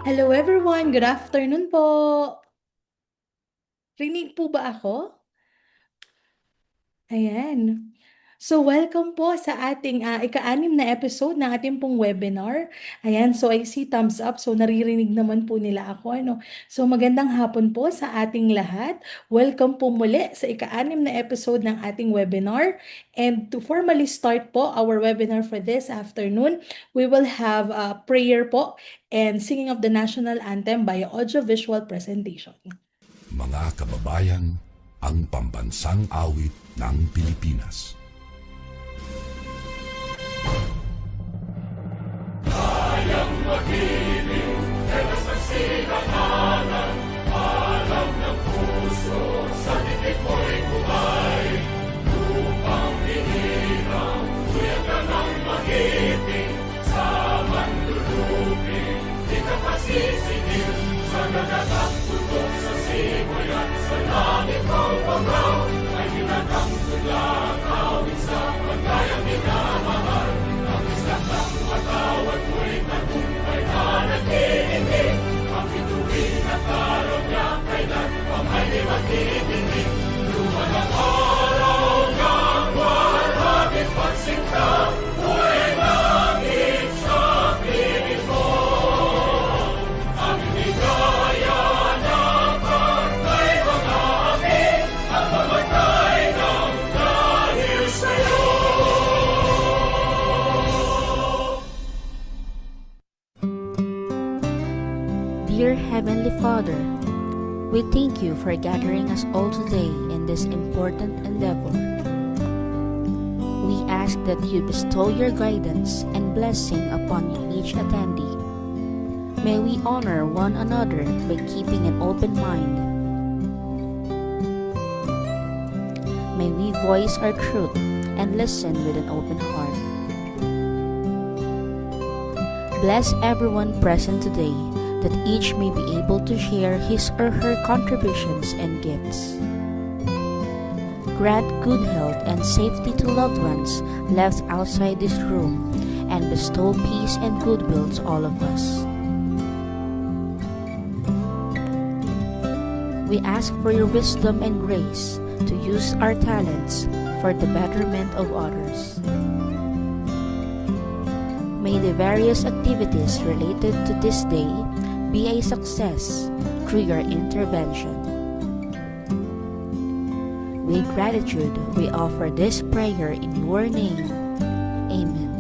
Hello everyone, good afternoon po. Rinig po ba ako? Ayan. So welcome po sa ating ika-anim na episode ng ating pong webinar. Ayan, so I see thumbs up. So naririnig naman po nila ako. Ano? So magandang hapon po sa ating lahat. Welcome po muli sa ika-anim na episode ng ating webinar. And to formally start po our webinar for this afternoon, we will have a prayer po and singing of the national anthem by audio-visual presentation. Mga kababayan, ang pambansang awit ng Pilipinas. Kayang mag-ibig, telas ng sinakanan, alam ng puso, sa titik mo'y buhay. Lupang hinirang, tuyag ka ng mag-ibig, sa manluluping, di ka pasisigil, sa nagatak tutok sa simoy at sa langit mong panggaw, ay hinatang tulak, awit sa pagkayang minamahal. Ang isang ng matawad mo'y tagumpay na nag-iingig, ang bituin at araw niya kailan pa may di magtitingin. Luman ang araw ng warhagit pagsinta, buhay langit sa piling mo. Ang inigaya na pagkay mga api, at mamatay ng dahil sa'yo. Dear Heavenly Father, we thank you for gathering us all today in this important endeavor. We ask that you bestow your guidance and blessing upon each attendee. May we honor one another by keeping an open mind. May we voice our truth and listen with an open heart. Bless everyone present today, that each may be able to share his or her contributions and gifts. Grant good health and safety to loved ones left outside this room, and bestow peace and goodwill to all of us. We ask for your wisdom and grace to use our talents for the betterment of others. May the various activities related to this day be a success through your intervention. With gratitude, we offer this prayer in your name. Amen.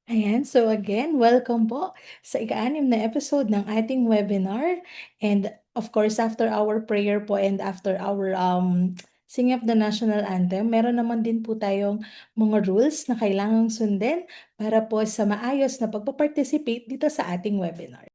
Ayan, so again, welcome po sa ika-anim na episode ng ating webinar. And of course, after our prayer po and after our singing of the national anthem, meron naman din po tayong mga rules na kailangang sundin para po sa maayos na pagpaparticipate dito sa ating webinar.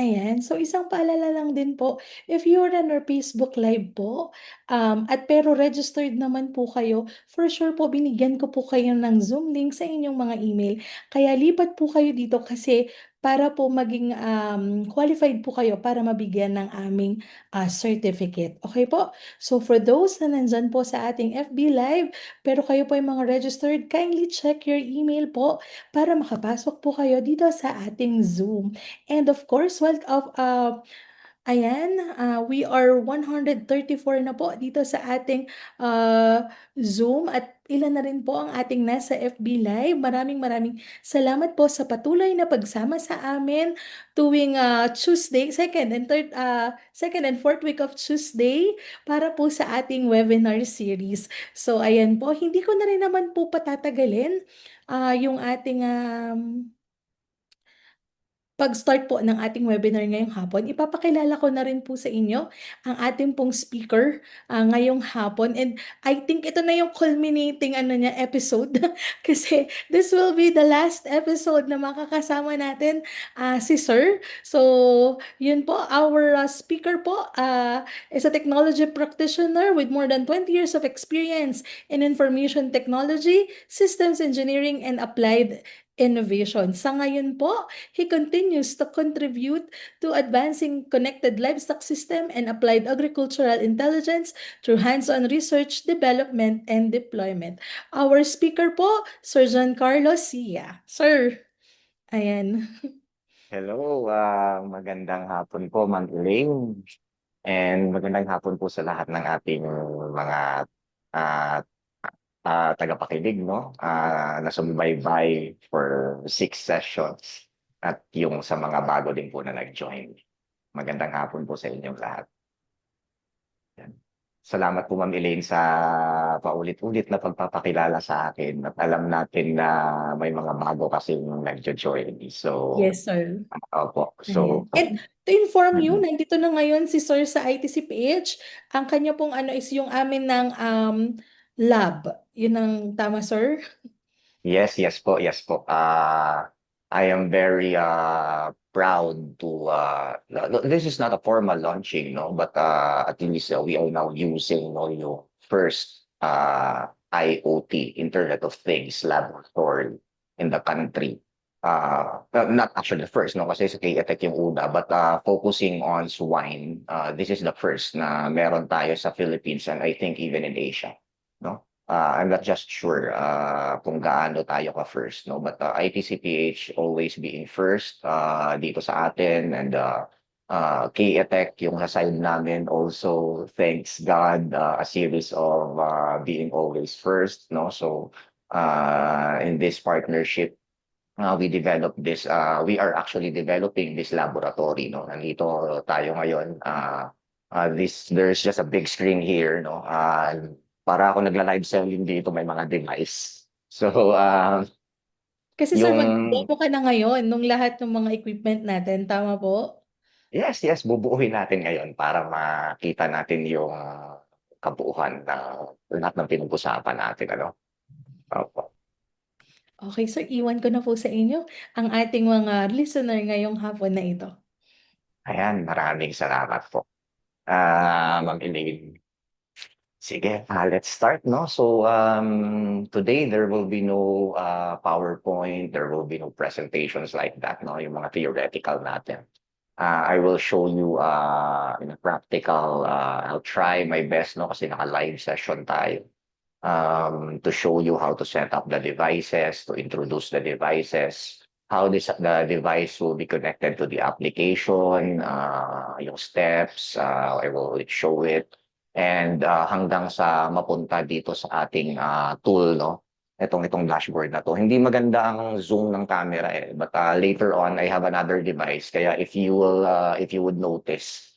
Ayan. So, isang paalala lang din po, if you're on our Facebook Live po, at pero registered naman po kayo, for sure po binigyan ko po kayo ng Zoom link sa inyong mga email. Kaya lipat po kayo dito kasi para po maging qualified po kayo para mabigyan ng aming certificate. Okay po? So, for those na nandyan po sa ating FB Live, pero kayo po yung mga registered, kindly check your email po para makapasok po kayo dito sa ating Zoom. And of course, ayan, we are 134 na po dito sa ating Zoom at ilan na rin po ang ating nasa FB Live. Maraming maraming salamat po sa patuloy na pagsama sa amin tuwing Tuesday, second and fourth week of Tuesday para po sa ating webinar series. So ayan po, hindi ko na rin naman po patatagalin yung ating pag-start po ng ating webinar ngayong hapon, ipapakilala ko na rin po sa inyo ang ating pong speaker ngayong hapon. And I think ito na yung culminating episode kasi this will be the last episode na makakasama natin si Sir. So, yun po, our speaker po is a technology practitioner with more than 20 years of experience in information technology, systems engineering, and applied innovation. Sa ngayon po, he continues to contribute to advancing connected livestock system and applied agricultural intelligence through hands-on research, development, and deployment. Our speaker po, Sir Giancarlo Sia. Sir, ayan. Hello, magandang hapon po, Ma'am Elaine. And magandang hapon po sa lahat ng ating mga ah, tagapakinig, no? Na sumubaybay for 6 sessions at yung sa mga bago din po na nag-join. Magandang hapon po sa inyong lahat. Yan. Salamat po, Ma'am Elaine, sa paulit-ulit na pagpapakilala sa akin. At alam natin na may mga bago kasing nag-join. So, Yes, sir. opo. Ayan. So, And to inform you, nandito na ngayon si Sir sa ITCPH. Ang kanya pong is yung amin ng lab. Yun ang tama, sir? yes, yes po, yes po. I am very proud to this is not a formal launching, no, but at least we are now using, no, yung first IoT, Internet of Things laboratory in the country. Not actually the first, no, kasi sa KETEC yung una, but focusing on swine, this is the first na meron tayo sa Philippines and I think even in Asia, no? I'm not just sure kung gaano tayo ka first, no? But ITCPH always being first dito sa atin, and KETEC yung sa side namin also, thanks God, a series of being always first, no? So in this partnership, we developed this, we are actually developing this laboratory, no? Nandito tayo ngayon. There's just a big screen here, no? Para ako nagla-live selling dito, may mga device. So, Kasi sir, yung, mag-demo ka na ngayon nung lahat ng mga equipment natin. Tama po? yes, bubuuin natin ngayon para makita natin yung kabuuan ng lahat ng pinag-usapan natin, ano? Opo. Okay, sir, iwan ko na po sa inyo ang ating mga listener ngayong hapon na ito. Ayan, maraming salamat po. Ma'am Elaine. Sige, let's start, no? So, today there will be no PowerPoint, there will be no presentations like that, no? Yung mga theoretical natin. I will show you in a practical, I'll try my best, no? Kasi naka-live session tayo. To show you how to set up the devices, to introduce the devices, how the device will be connected to the application, yung steps, I will show it. And hanggang sa mapunta dito sa ating tool, no? Itong dashboard na to. Hindi maganda ang zoom ng camera but later on I have another device. Kaya if you would notice,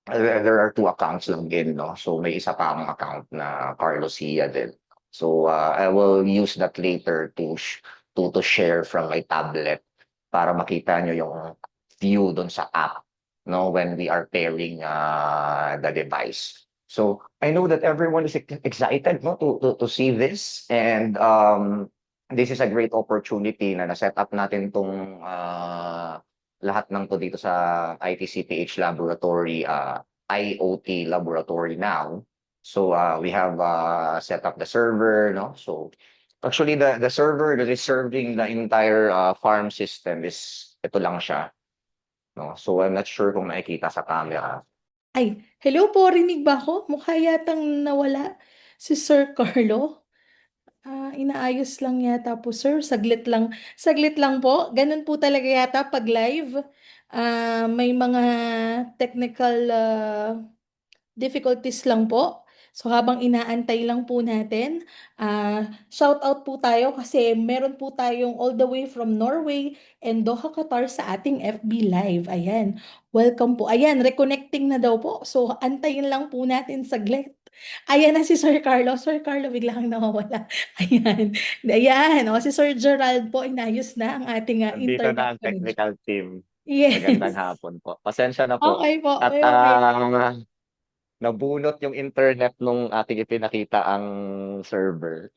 there are two accounts lang din, no? So may isa pa akong account na Carlos Sia din. So I will use that later to share from my tablet para makita nyo yung view doon sa app, no, when we are pairing the device. So I know that everyone is excited, no, to see this, and this is a great opportunity na na-set up natin tong lahat ng to dito sa ITCPH laboratory, IoT laboratory now. So we have set up the server, no? So actually the server that is serving the entire farm system is ito lang siya, no? So I'm not sure kung nakikita sa camera. Ay, hello po, rinig ba ako? Mukha yatang nawala si Sir Carlo. Inaayos lang yata po, sir. Saglit lang po. Ganun po talaga yata pag live. May mga technical difficulties lang po. So habang inaantay lang po natin, shout out po tayo kasi meron po tayong all the way from Norway and Doha, Qatar sa ating FB Live. Ayan, welcome po. Ayan, reconnecting na daw po. So antayin lang po natin saglit. Ayan na si Sir Carlo. Sir Carlo, bigla kang nawawala. Ayan. Ayan. O, si Sir Gerald po, inayos na ang ating Nandito internet na ang connection. technical team. Magandang Yes. hapon po. Pasensya na po. Okay po. At Okay. nabunot yung internet nung ating ipinakita ang server.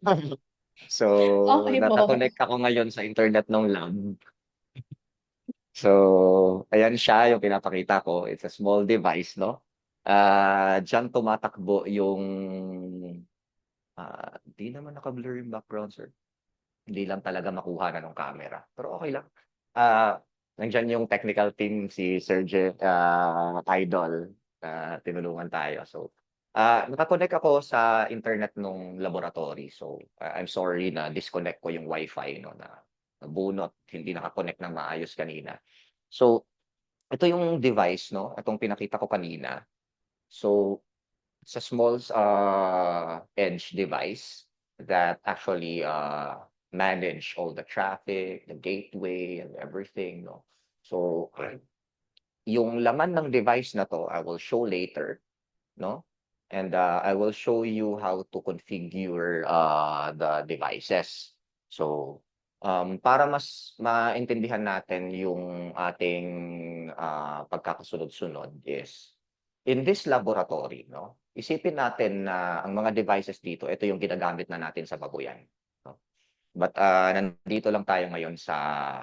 So, Okay po. naka-connect ako ngayon sa internet ng lab. So, ayan siya yung pinapakita ko. It's a small device, no? Diyan tumatakbo yung di naman naka-blur yung background, sir. Hindi lang talaga makuha na ng camera. Pero okay lang. Ah, Nandiyan yung technical team si Serge Idol na tinulungan tayo. So, naka-connect ako sa internet nung laboratory. So, I'm sorry na disconnect ko yung wifi no na nabunot, hindi naka-connect ng maayos kanina. So, ito yung device no, itong pinakita ko kanina. So, it's a small edge device that actually manage all the traffic, the gateway, and everything. No? So, yung laman ng device na to, I will show later. No? And I will show you how to configure the devices. So, para mas maintindihan natin yung ating pagkakasunod-sunod is in this laboratory, no? Isipin natin na ang mga devices dito, ito yung ginagamit na natin sa babuyan. No? But nandito lang tayo ngayon sa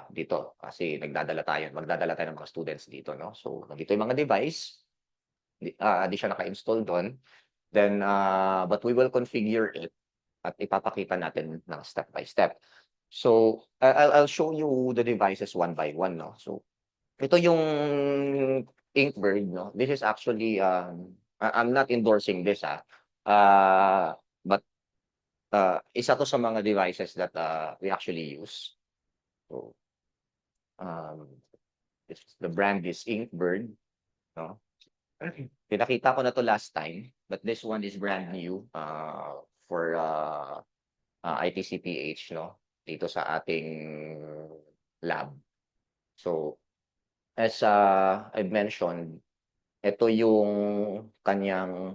dito kasi magdadala tayo ng mga students dito, no? So, nandito yung mga device, di siya naka-install doon. Then, but we will configure it at ipapakita natin ng step by step. So, I'll show you the devices one by one, no? So, ito yung Inkbird, no? This is actually, I'm not endorsing this, but isa to sa mga devices that we actually use. So, um, the brand is Inkbird, no? Pinakita ko na to last time, but this one is brand new for ITCPH, no? Dito sa ating lab. So, as I've mentioned, ito yung kanyang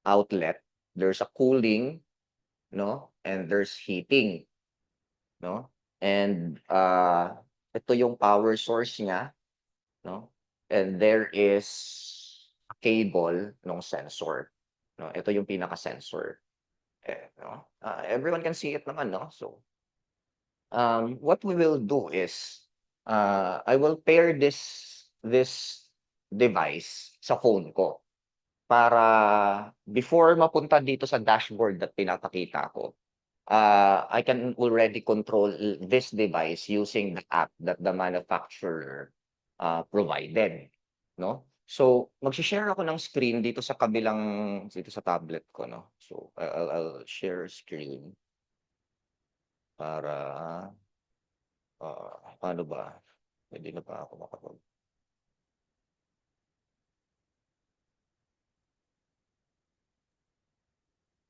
outlet. There's a cooling, no? And there's heating, no? And ito yung power source niya, no? And there is a cable ng sensor, no? Ito yung pinaka-sensor. No? Everyone can see it naman, no? So, what we will do is, I will pair this device sa phone ko para before mapunta dito sa dashboard that pinapakita ko, I can already control this device using the app that the manufacturer provided, no? So, magse-share ako ng screen dito sa dito sa tablet ko, no? So, I'll share screen para paano ba? Hindi na ba ako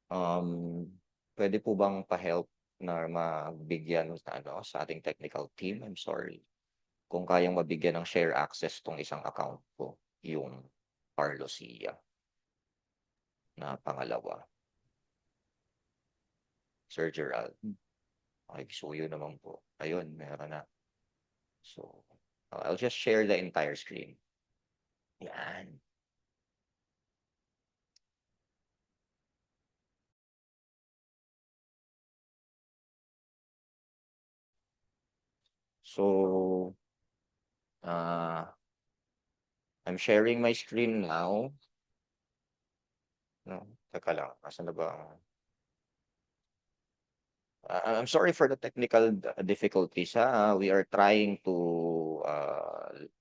Um, Puwede po bang pa-help na magbigyan sa sa ating technical team? I'm sorry. Kung kayang mabigyan ng share access 'tong isang account ko, yung Parlosia na pangalawa. Sir Gerald, pakisuyo naman po. Ayun, meron na. So, I'll just share the entire screen. Yan. So, I'm sharing my screen now. No, teka lang, asan na ba? I'm sorry for the technical difficulties, ha. We are trying to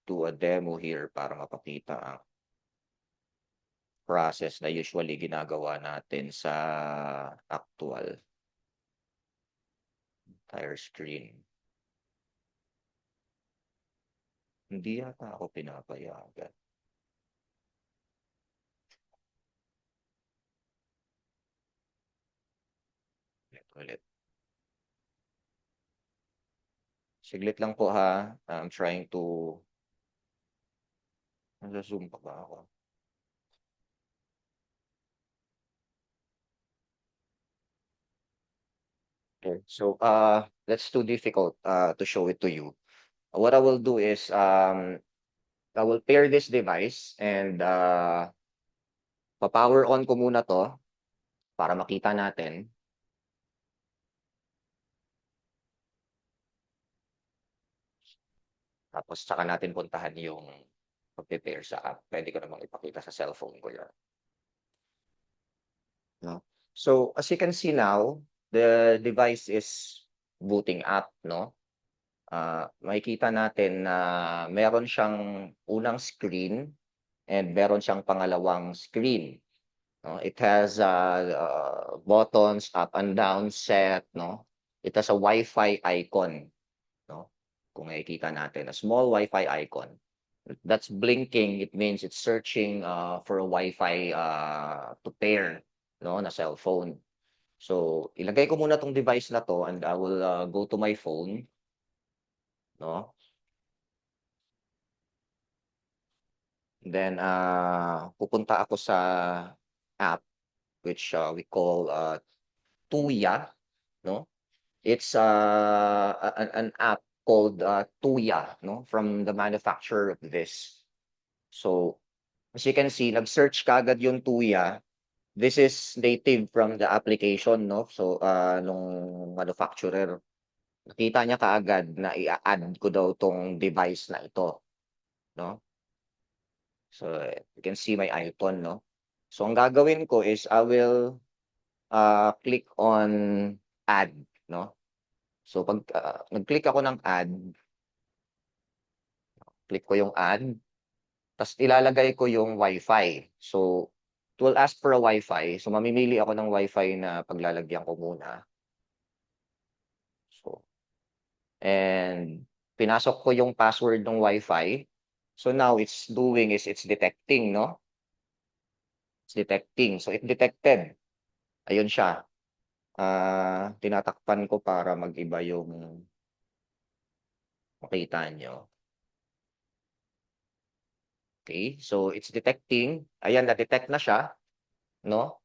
do a demo here para mapakita ang process na usually ginagawa natin sa actual entire screen. Hindi yata ako pinapayagan. Ulit. Siglit lang po, ha. I'm trying to nasa-zoom pa ba ako? Okay. So, that's too difficult to show it to you. What I will do is I will pair this device and pa-power on ko muna 'to para makita natin. Tapos tsaka natin puntahan yung pagpe-pair sa app. Puwede ko namang ipakita sa cellphone ko 'yan, 'no. So, as you can see now, the device is booting up, 'no. Makikita natin na meron siyang unang screen and meron siyang pangalawang screen, 'no. It has, buttons up and down set, 'no. It has a Wi-Fi icon, 'no, kung makikita natin, a small Wi-Fi icon. That's blinking, it means it's searching, for a Wi-Fi, to pair, 'no, na cellphone. So, ilagay ko muna 'tong device na 'to and I will, go to my phone, 'no. Then, pupunta ako sa app which, we call, Tuya, 'no. It's, an app called, Tuya, 'no, from the manufacturer of this. So, as you can see, nag-search kaagad yung Tuya. This is native from the application, 'no. So, nung manufacturer, nakita niya kaagad na i-a-add ko daw 'tong device na ito, 'no. So, you can see my icon, 'no. So, ang gagawin ko is I will, click on add, 'no. So, 'pag, nag-click ako ng add, click ko yung add, ta's ilalagay ko yung Wi-Fi. So, it will ask for a Wi-Fi. So, mamimili ako ng Wi-Fi na paglalagyan ko muna. So, and pinasok ko yung password ng Wi-Fi. So, now it's doing is it's detecting, 'no? It's detecting. So, it detected. Ayun siya. Tinatakpan ko para mag-iba yung makita niyo. Okay, so it's detecting. Ayan, na-detect na siya, 'no?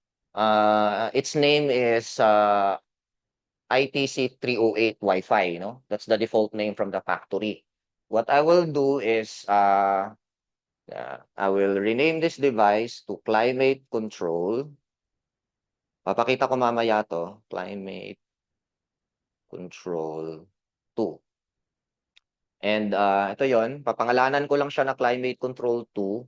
Its name is, ITC 308 Wi-Fi, 'no? That's the default name from the factory. What I will do is, I will rename this device to Climate Control. Papakita ko mamaya 'to, Climate Control 2. And, ito 'yon, papangalanan ko lang siya na Climate Control 2.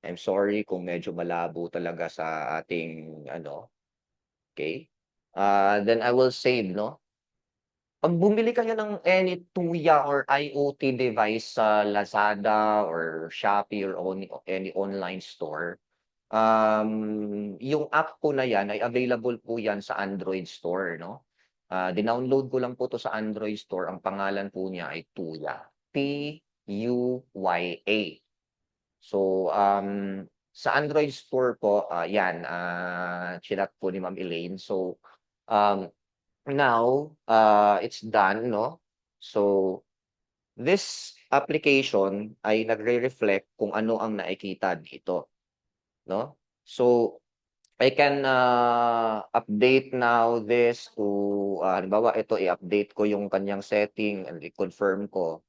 I'm sorry kung medyo malabo talaga sa ating ano, okay. Then I will save, 'no. 'Pag bumili kayo ng any Tuya or IoT device sa Lazada or Shopee or any online store, yung app po na 'yan ay available po 'yan sa Android store, no. Dinownload ko lang po 'to sa Android store, ang pangalan po niya ay Tuya, Tuya. So, sa Android store po, 'yan, chinat po ni Ma'am Elaine. So, now, it's done, 'no. So, this application ay nagre-reflect kung ano ang nakikita dito, 'no. So, I can, update now this to, halimbawa ito i-update ko yung kanyang setting and i-confirm ko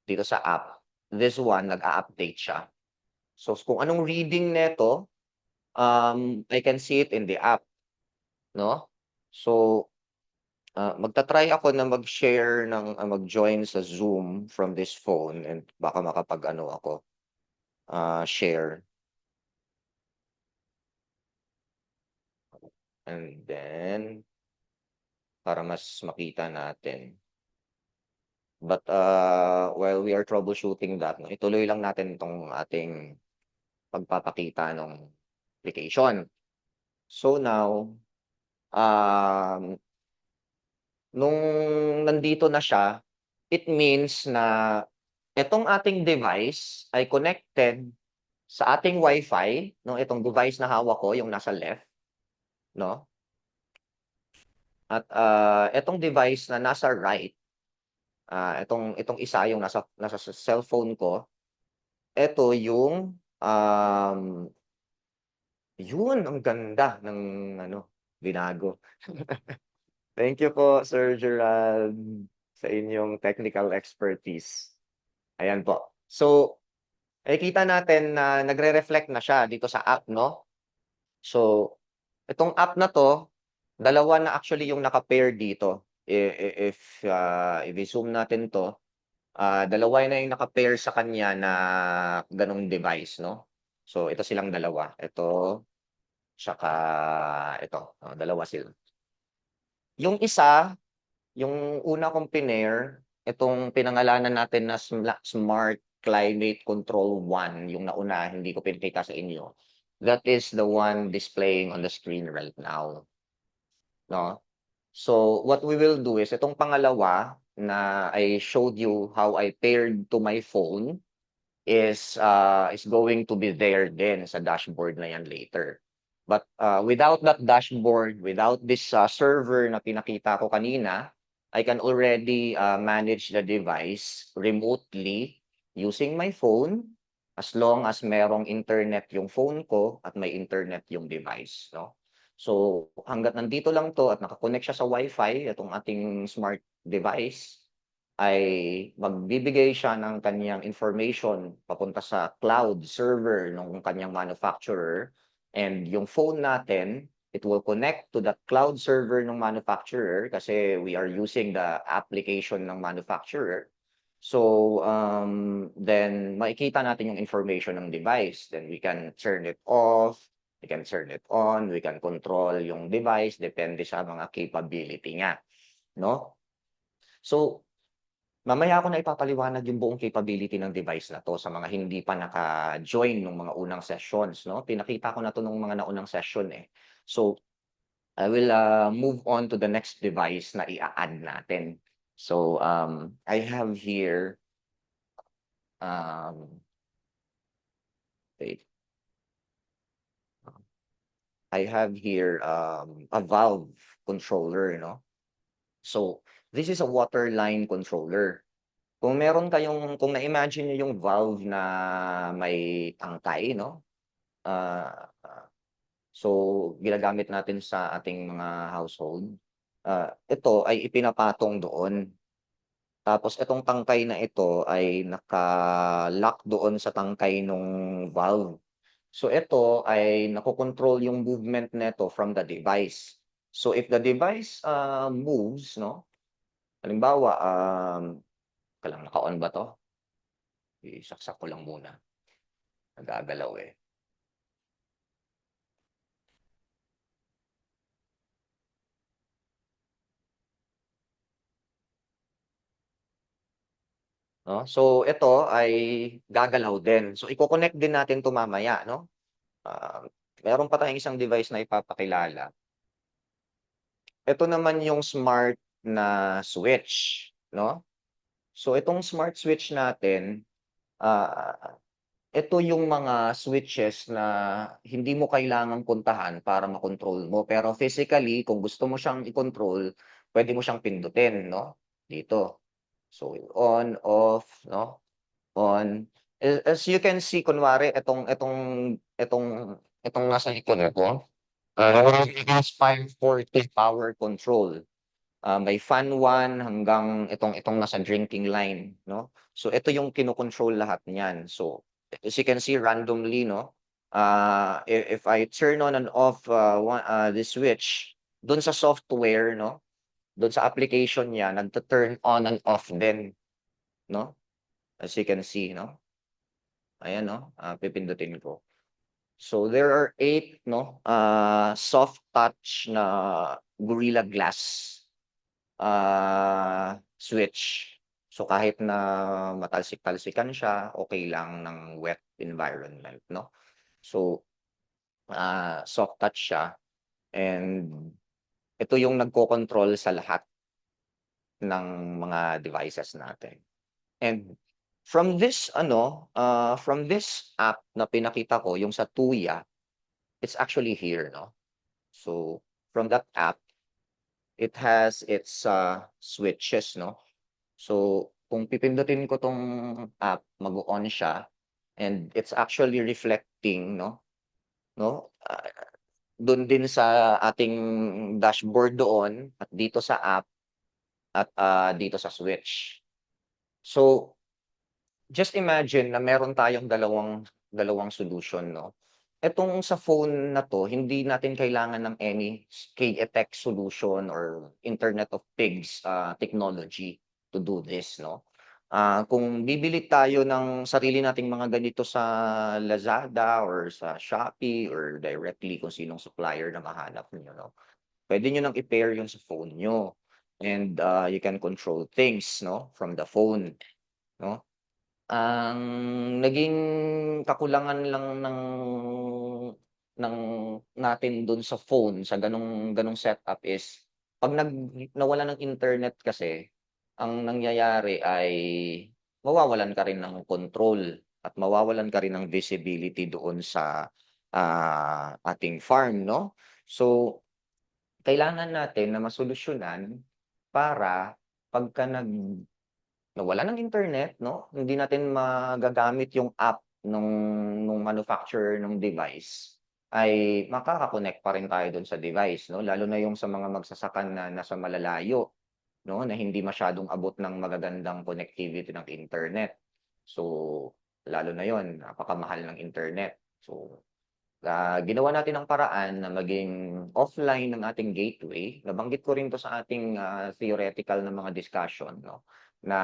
dito sa app. This one nag-a-update siya. So, kung anong reading nito, I can see it in the app, 'no. So, Magta-try ako na mag-share ng mag-join sa Zoom from this phone and baka makapag-ano ako, share. And then para mas makita natin. But, while we are troubleshooting that 'no, ituloy lang natin 'tong ating pagpapakita ng application. So now, um, nung nandito na siya, it means na itong ating device ay connected sa ating Wi-Fi 'no, itong device na hawak ko, yung nasa left 'no, at, itong device na nasa right, itong isa yung nasa cellphone ko, eto yung, yun ang ganda ng ano, binago. Thank you po Sir Gerald sa inyong technical expertise. Ayan po. So, nakikita natin na nagre-reflect na siya dito sa app 'no. So, itong app na 'to, dalawa na actually yung naka-pair dito. If i-zoom natin 'to, dalawa na yung naka-pair sa kanya na gano'ng device 'no. So, ito silang dalawa, ito, tsaka ito, dalawa sila. Yung isa, yung una kong pinair, itong pinangalanan natin na Smart Climate Control 1, yung nauna, hindi ko pinakita sa inyo. That is the one displaying on the screen right now, no? So, what we will do is itong pangalawa na I showed you how I paired to my phone is going to be there din sa dashboard na yan later. But, without that dashboard, without this, server na pinakita ko kanina, I can already, manage the device remotely using my phone as long as merong internet yung phone ko at may internet yung device, 'no? So, hangga't nandito lang 'to at naka-connect siya sa Wi-Fi, itong ating smart device, ay magbibigay siya ng kaniyang information papunta sa cloud server nung kaniyang manufacturer, and yung phone natin, it will connect to that cloud server ng manufacturer kasi we are using the application ng manufacturer. So, then makikita natin yung information ng device, then we can turn it off, we can turn it on, we can control yung device depende sa mga capability niya, 'no? So, mamaya ko na ipapaliwanag yung buong capability ng device na 'to sa mga hindi pa naka-join nung mga unang sessions 'no, pinakita ko na 'to nung mga naunang session, eh. So, I will, move on to the next device na i-a-add natin. So, I have here, um, wait. I have here, a valve controller 'no. So, this is a water line controller. Kung na-imagine niyo yung valve na may tangkay 'no, ah, so ginagamit natin sa ating mga household, ito ay ipinapatong doon. Tapos itong tangkay na ito ay naka-lock doon sa tangkay nung valve. So ito ay nakokontrol yung movement nito from the device. So if the device, moves 'no, halimbawa, teka lang, naka-on ba 'to? Isaksak ko lang muna, nagagalaw, eh. 'No, so ito ay gagalaw din. So iko-connect din natin 'to mamaya 'no. Ah, Meron pa tayong isang device na ipapakilala. Ito naman yung smart na switch 'no. So itong smart switch natin, ah, ito yung mga switches na hindi mo kailangang puntahan para makontrol mo. Pero physically kung gusto mo siyang i-control, puwede mo siyang pindutin 'no, dito. So on, off 'no. On. As you can see kunwari itong nasa likod ko, it has 540 power control. May fan 1 hanggang itong nasa drinking line 'no. So ito yung kino-control lahat niyan. So as you can see randomly 'no, if I turn on and off, the switch dun sa software 'no, doon sa application niya nagtu-turn on and off din, 'no? As you can see, 'no? Ayan, 'no, pipindutin ko. So there are 8, 'no, soft touch na Gorilla Glass, switch. So kahit na matalsik-talsikan siya, okey lang ng wet environment, 'no? So, soft touch siya and ito yung nagkokontrol sa lahat ng mga devices natin. And from this app na pinakita ko, yung sa Tuya, it's actually here, 'no? So, from that app, it has its, switches, 'no? So, kung pipindutin ko 'tong app, mag-o-on siya and it's actually reflecting, 'no, dun din sa ating dashboard doon at dito sa app at, dito sa switch. So, just imagine na meron tayong dalawang dalawang solution, 'no? Etong sa phone na 'to, hindi natin kailangan ng any KETech solution or Internet of Things, technology to do this, 'no? Kung bibili tayo ng sarili nating mga ganito sa Lazada or sa Shopee or directly kung sinong supplier na mahanap niyo, 'no? Puwede niyo nang i-pair 'yun sa phone niyo and, you can control things, 'no, from the phone, 'no? Ang naging kakulangan lang ng natin dun sa phone sa ganong setup is 'pag nawalan ng internet kasi, ang nangyayari ay mawawalan ka rin ng control at mawawalan ka rin ng visibility doon sa, ating farm, 'no? So, kailangan natin na masolusyunan para pagka nawalan ng internet, 'no, hindi natin magagamit yung app nung manufacturer nung device, ay makaka-connect pa rin tayo dun sa device, 'no, lalo na yung sa mga magsasaka na nasa malalayo, 'no, na hindi masyadong abot ng magagandang connectivity ng internet. So, lalo na yon napakamahal ng internet. So, ginawa natin ang paraan na maging offline ng ating gateway. Nabanggit ko rin 'to sa ating, theoretical na mga discussion, 'no, na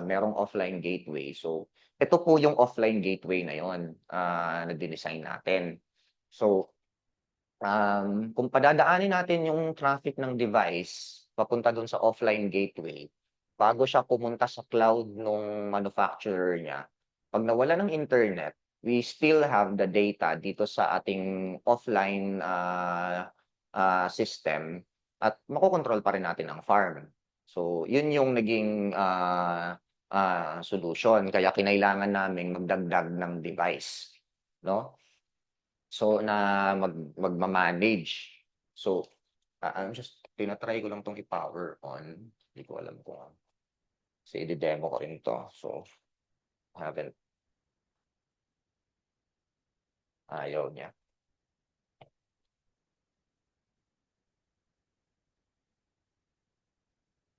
merong offline gateway. So, ito po yung offline gateway na yun, na dinesign natin. So, kung padadaanin natin yung traffic ng device papunta dun sa offline gateway, bago siya pumunta sa cloud nung manufacturer niya, 'pag nawala ng internet, we still have the data dito sa ating offline, system at makokontrol pa rin natin ang farm. So, yun yung naging, solusyon kaya kinailangan naming magdagdag ng device, 'no? So, na magma-manage. So, I'm just tina-try ko lang 'tong i-power on. Hindi ko alam kung kasi ide-demo ko rin 'to. So, haven't ayaw niya.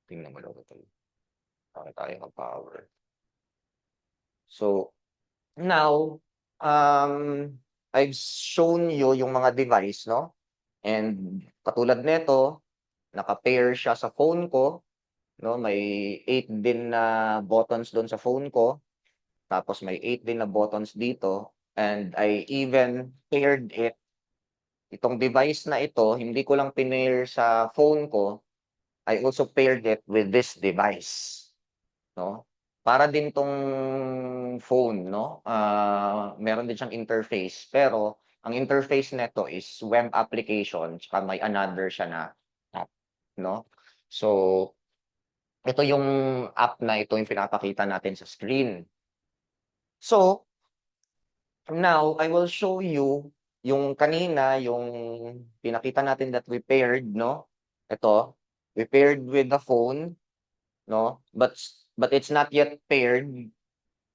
Tingnan mo daw ito. Bakit ayaw mag-power? So, now, I've shown you yung mga device, 'no? And katulad nito, naka-pair siya sa phone ko, 'no? May 8 din na buttons dun sa phone ko. Tapos may 8 din na buttons dito and I even paired itong device na ito, hindi ko lang pinair sa phone ko, I also paired it with this device, 'no? Para din 'tong phone, 'no, meron din siyang interface, pero ang interface nito is web application tsaka may another siya na app, 'no? So, ito yung app na ito yung pinapakita natin sa screen. So, now, I will show you yung kanina, yung pinakita natin that we paired, no? Ito, we paired with the phone, no? But it's not yet paired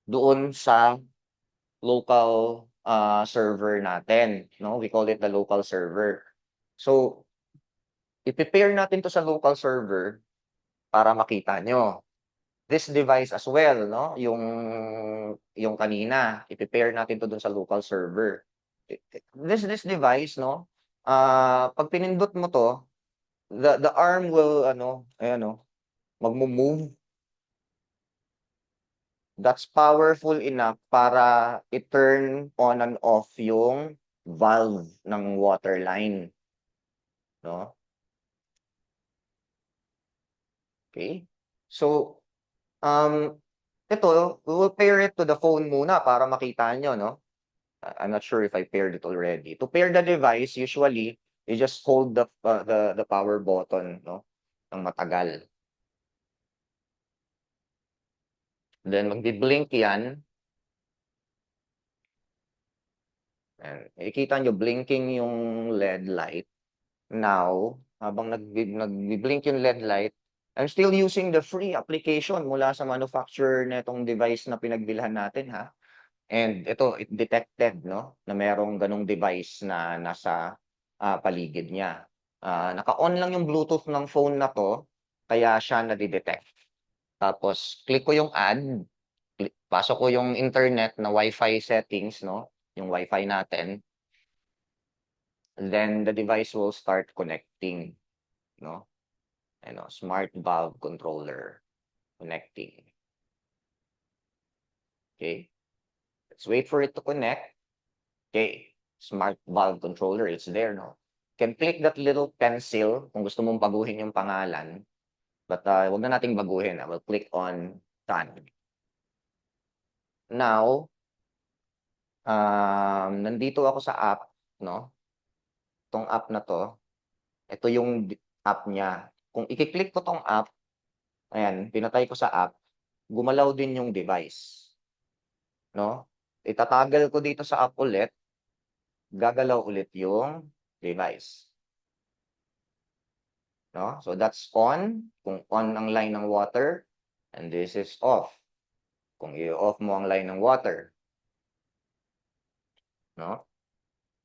doon sa local server natin, no? We call it the local server. So, ipe-pair natin to sa local server para makita nyo. This device as well, no? Yung kanina, ipe-pair natin to dun sa local server. This device, no? 'Pag pinindot mo 'to, the arm will ano, ayan oh, magmo-move. That's powerful enough para i-turn on and off yung valve ng water line, no? Okay? So, ito, we will pair it to the phone muna para makita nyo, no? I'm not sure if I paired it already. To pair the device, usually, you just hold the power button, no? Ng matagal. Then, magbi-blink yan. And, ikita nyo, blinking yung LED light. Now, habang nagbi-blink yung LED light, I'm still using the free application mula sa manufacturer netong device na pinagbilhan natin, ha? And ito, it detected, no, na merong ganong device na nasa paligid niya. Naka-on lang yung Bluetooth ng phone na to, kaya siya nadi-detect. Tapos, click ko yung add, pasok ko yung internet na Wi-Fi settings, no, yung Wi-Fi natin. Then, the device will start connecting, no. Ano, smart valve controller connecting. Okay. Let's wait for it to connect. Okay, smart valve controller, it's there, no? Can click that little pencil kung gusto mong baguhin yung pangalan. But wag na nating baguhin. I will click on done. Now, nandito ako sa app, no? Tong app na to, ito yung app niya. Kung i-click ko tong app, ayan, pinatay ko sa app, gumalaw din yung device, no? Itatagal ko dito sa app ulit, gagalaw ulit yung device. No? So that's on, kung on ang line ng water, and this is off. Kung i-off mo ang line ng water. No?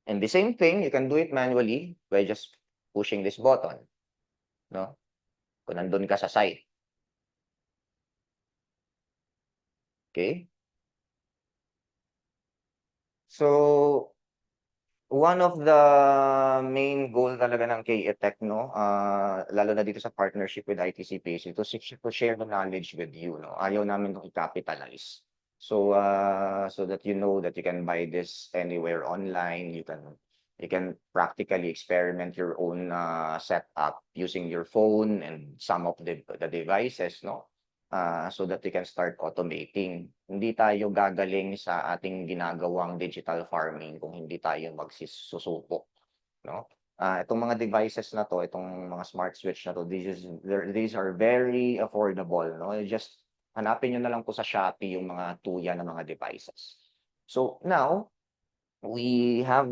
And the same thing, you can do it manually by just pushing this button. No? Kung nandun ka sa site. Okay? So, one of the main goal talaga ng KE-Tech, no, lalo na dito sa partnership with ITC PACE, to share the knowledge with you, no. Ayaw namin itong i-capitalize. So, so that you know that you can buy this anywhere online. You can practically experiment your own setup using your phone and some of the devices, no. So that you can start automating. Hindi tayo gagaling sa ating ginagawang digital farming kung hindi tayo magsusubok, no? Itong mga devices na to, itong mga smart switch na to, these are very affordable, no? Just hanapin nyo na lang po sa Shopee yung mga tuya ng mga devices. So now, we have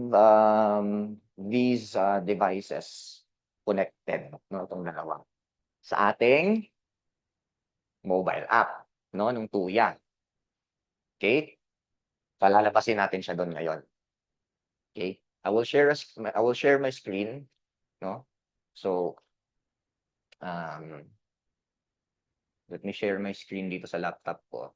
these devices connected, no? Itong dalawa. Sa ating mobile app, no, nung tuya. Okay? Palalabasin natin siya doon ngayon. Okay? I will share my screen, no? So, let me share my screen dito sa laptop ko.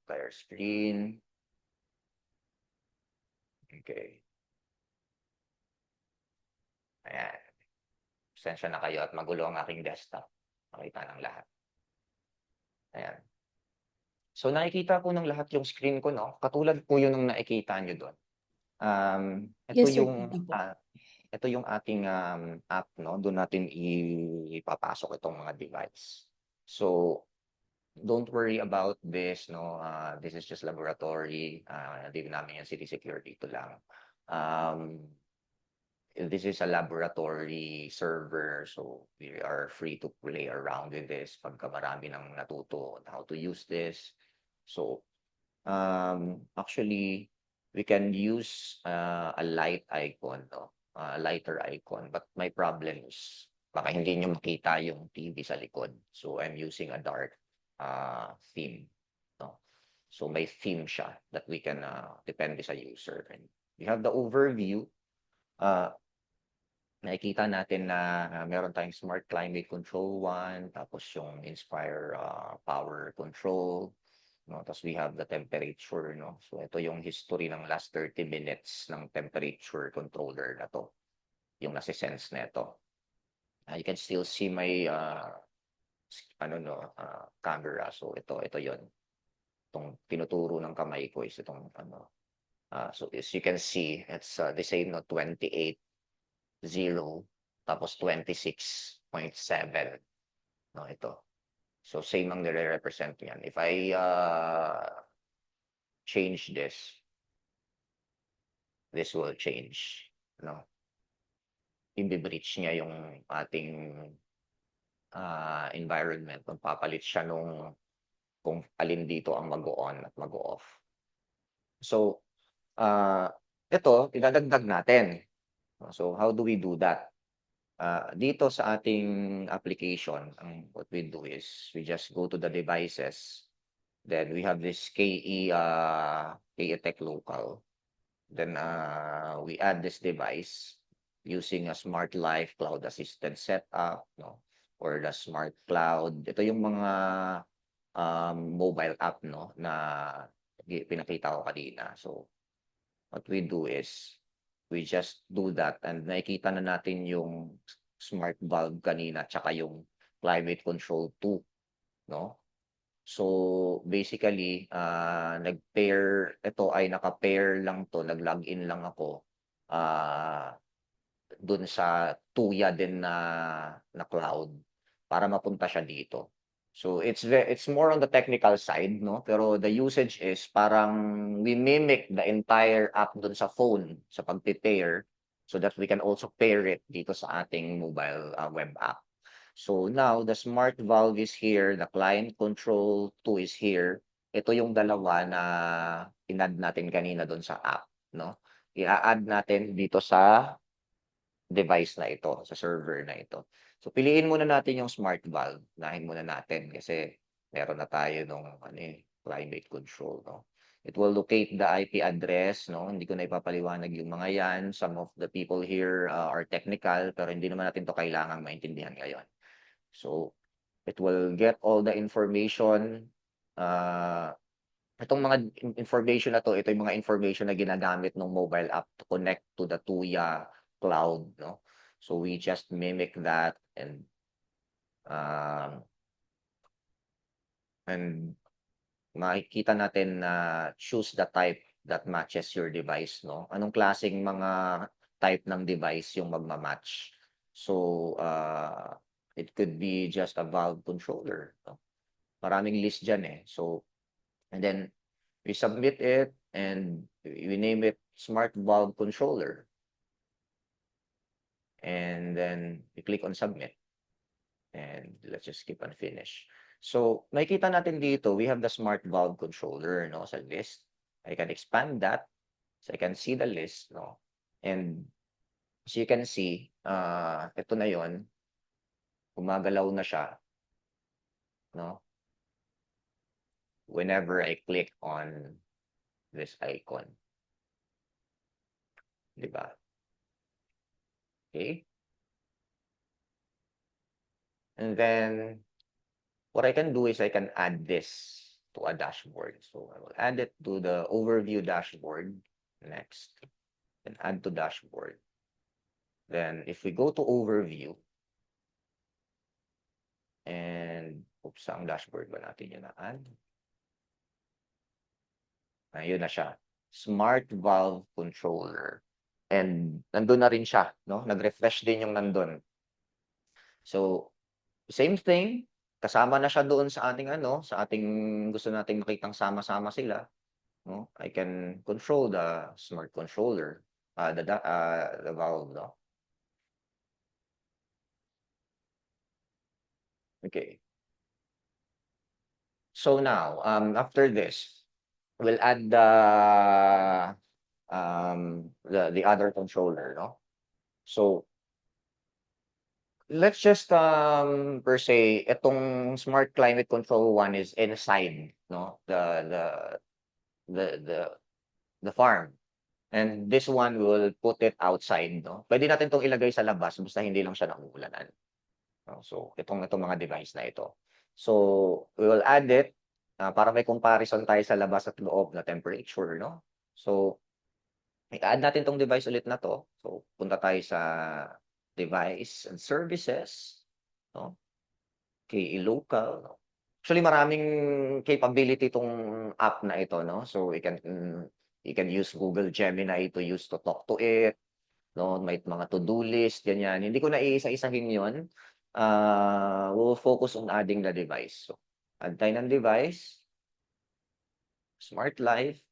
Entire screen. Okay. Ayan. Pasensya na kayo at magulo ang aking desktop. Makita ng lahat. Ayan. So, nakikita ko ng lahat yung screen ko, no? Katulad po yun ng nakikita nyo doon. Ito Yes, sir. yung, Ito po. ito yung ating app, no? Doon natin ipapasok itong mga device. So, don't worry about this, no? This is just laboratory. Hindi namin yan city secure dito lang. This is a laboratory server, so we are free to play around with this pagka marami nang natuto on how to use this. So, actually, we can use a light icon, no? Lighter icon, but my problem is baka hindi nyo makita yung TV sa likod. So, I'm using a dark theme, no? So, may theme siya that we can, depende sa user. And we have the overview. nakikita natin na meron tayong Smart Climate Control 1, tapos yung Inspire Power Control, no? Tapos we have the temperature, no? So ito yung history ng last 30 minutes ng temperature controller na to, yung nasi-sense na ito. You can still see my camera. So ito yon. Itong tinuturo ng kamay ko is itong so as you can see, it's the same, no? 28.0 tapos 26.7, no? Ito. So same ang nire-represent niyan. If I change this will change, no? I-breach niya yung ating environment. Magpapalit siya nung kung alin dito ang mag-on at mag-off. So ito idadagdag natin. So how do we do that? Dito sa ating application, what we do is we just go to the devices. Then we have this KE Tech Local. Then we add this device using a Smart Life Cloud Assistant setup, no? Or the Smart Cloud. Ito yung mga mobile app, no, na pinakita ko kanina. So what we do is we just do that and nakikita na natin yung smart valve kanina tsaka yung climate control 2, no? So basically nag-pair, ito ay naka-pair lang to, nag-login lang ako dun sa Tuya din na cloud para mapunta siya dito. So it's more on the technical side, no? Pero the usage is parang we mimic the entire app dun sa phone sa pag-pair so that we can also pair it dito sa ating mobile web app. So now the smart valve is here, the client control 2 is here. Ito yung dalawa na in-add natin kanina dun sa app, no? I-add natin dito sa device na ito, sa server na ito. So piliin muna natin yung smart valve. Unahin muna natin kasi meron na tayo nung climate control, no? It will locate the IP address, no? Hindi ko na ipapaliwanag yung mga yan. Some of the people here are technical pero hindi naman natin to kailangang maintindihan ngayon. So it will get all the information. Itong mga information na to, ito yung mga information na ginagamit ng mobile app to connect to the Tuya cloud, no? So we just mimic that and makikita natin na choose the type that matches your device, no? Anong klaseng mga type ng device yung magma-match? So it could be just a valve controller, no? Maraming list dyan eh. So and then we submit it and we name it Smart Valve Controller. And then we click on submit. And let's just skip and finish. So makikita natin dito, we have the Smart Valve Controller, no, sa list. I can expand that. So I can see the list, no. And as you can see, ito na yon, gumagalaw na siya, no? Whenever I click on this icon. Diba? Okay. And then what I can do is I can add this to a dashboard. So I will add it to the overview dashboard next and add to dashboard. Then if we go to overview and oops, ang dashboard ba natin yun na-add? Ayun na siya. Smart Valve Controller. And nandun na rin siya, no? Nag-refresh din yung nandun. So same thing, kasama na siya doon sa ating sa ating gusto nating makitang sama-sama sila, no? I can control the smart controller, the valve, no? Okay. So now, after this, we'll add the other controller, no? So let's just per se itong Smart Climate Control 1 is inside, no, the farm. And this one will put it outside, no? Pwede natin 'tong ilagay sa labas basta hindi lang siya nauulanan. No? So, itong mga device na ito. So, we will add it para may comparison tayo sa labas at loob na temperature, no? So, i-add natin 'tong device ulit na 'to. So, punta tayo sa device and services, no? KE local, no? Actually, maraming capability 'tong app na ito, no? So, you can use Google Gemini to talk to it, no? May mga to-do list, ganyan. Hindi ko na iisa-isahin 'yon. We'll focus on adding the device. So, add tayo ng device, Smart Life.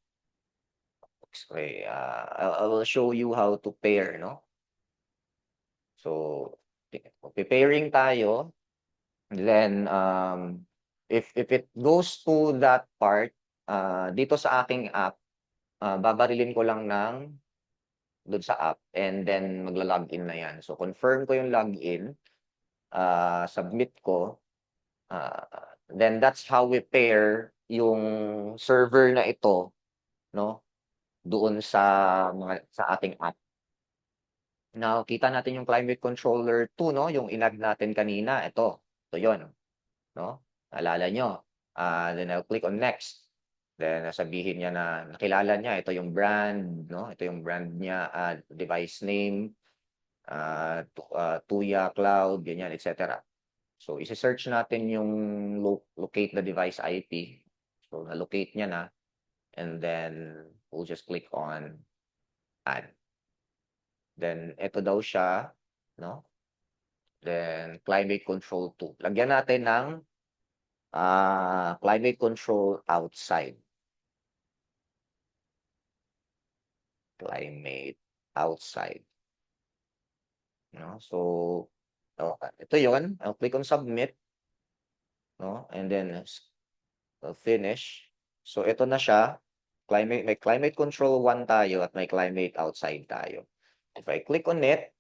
Okay, I will show you how to pair, no? So, pairing tayo. Then, if it goes to that part, dito sa aking app, babarilin ko lang ng doon sa app and then magla-login na yan. So, confirm ko yung login, submit ko, then that's how we pair yung server na ito, no? Doon sa ating app. Now, kita natin yung climate controller 2, no? Yung in-add natin kanina, ito 'yon, no? Naalala nyo. Then I'll click on next. Then sasabihin niya na nakilala niya, ito yung brand, no? Ito yung brand niya, device name, Tuya Cloud, ganyan, etc. So, isi-search natin yung locate the device IP. So, na-locate niya na. And then, we'll just click on add. Then, ito daw siya, no? Then, climate control 2. Lagyan natin ng climate control outside. Climate outside. No? So, ito yon. I'll click on submit. No? And then, finish. So, ito na siya. May climate control 1 tayo at may climate outside tayo. If I click on it,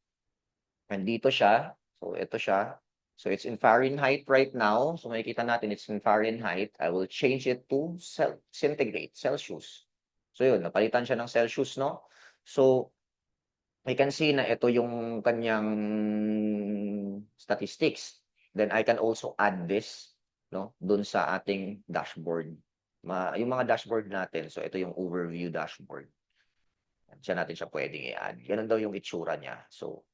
nandito siya. So, ito siya. So, it's in Fahrenheit right now. So, makikita natin it's in Fahrenheit. I will change it to centigrade, Celsius. So, yun. Napalitan siya ng Celsius, no? So, I can see na ito yung kanyang statistics. Then, I can also add this, no? Dun sa ating dashboard. Yung mga dashboard natin. So, ito yung overview dashboard. Diyan natin siya pwedeng i-add. Ganun daw yung itsura niya. So,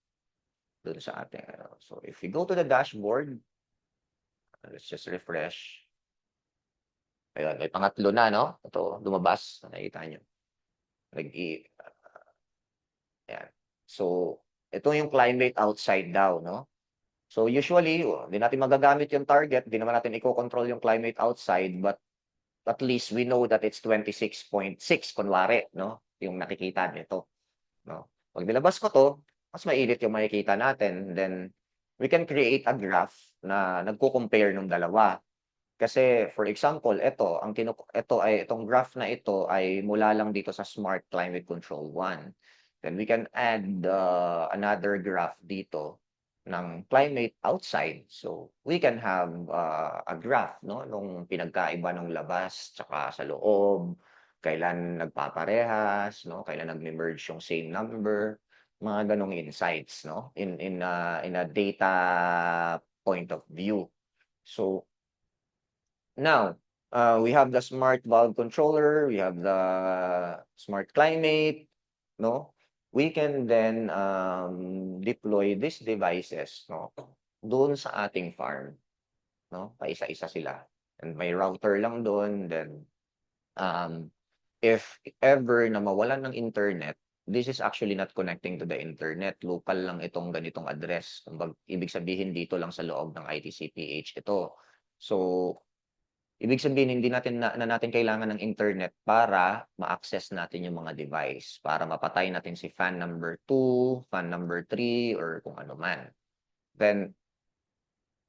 dun sa ating, so if we go to the dashboard, let's just refresh. Ayun, may pangatlo na, no? Ito, lumabas. Nakikita nyo. Ayan. So, ito yung climate outside daw, no? So, usually, hindi natin magagamit yung target. Hindi naman natin i-control yung climate outside, but at least we know that it's 26.6, kunwari, no? Yung nakikita nito, no? Pag nilabas ko to, mas mainit yung makikita natin. Then, we can create a graph na nagko-compare ng dalawa. Kasi, for example, itong graph na ito ay mula lang dito sa Smart Climate Control 1. Then, we can add another graph dito ng climate outside. So, we can have a graph, no? Nung pinagkaiba ng labas tsaka sa loob, kailan nagpaparehas, no? Kailan nag-merge yung same number, mga ganong insights, no? In a data point of view. So, now, we have the smart valve controller, we have the smart climate, no? We can then deploy these devices, no, doon sa ating farm, no? Paisa-isa sila. And may router lang doon. Then, if ever na mawalan ng internet, this is actually not connecting to the internet. Local lang itong ganitong address. Ibig sabihin dito lang sa loob ng ITCPH ito. So, ibig sabihin, hindi natin kailangan ng internet para ma-access natin yung mga device, para mapatay natin si fan number 2, fan number 3, or kung ano man. Then,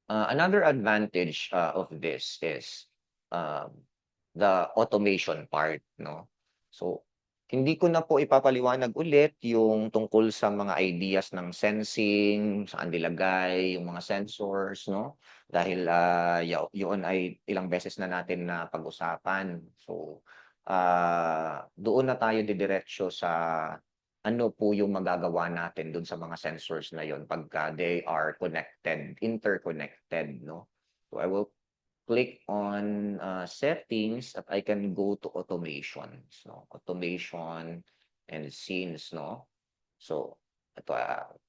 another advantage of this is the automation part, no? So, hindi ko na po ipapaliwanag ulit yung tungkol sa mga ideas ng sensing, saan nilagay, yung mga sensors, no? Dahil yun ay ilang beses na natin na pag-usapan. So, doon na tayo didiretso sa ano po yung magagawa natin dun sa mga sensors na yun pagka they are connected, interconnected, no? So I will click on settings at I can go to automation. So automation and scenes, no? So ito,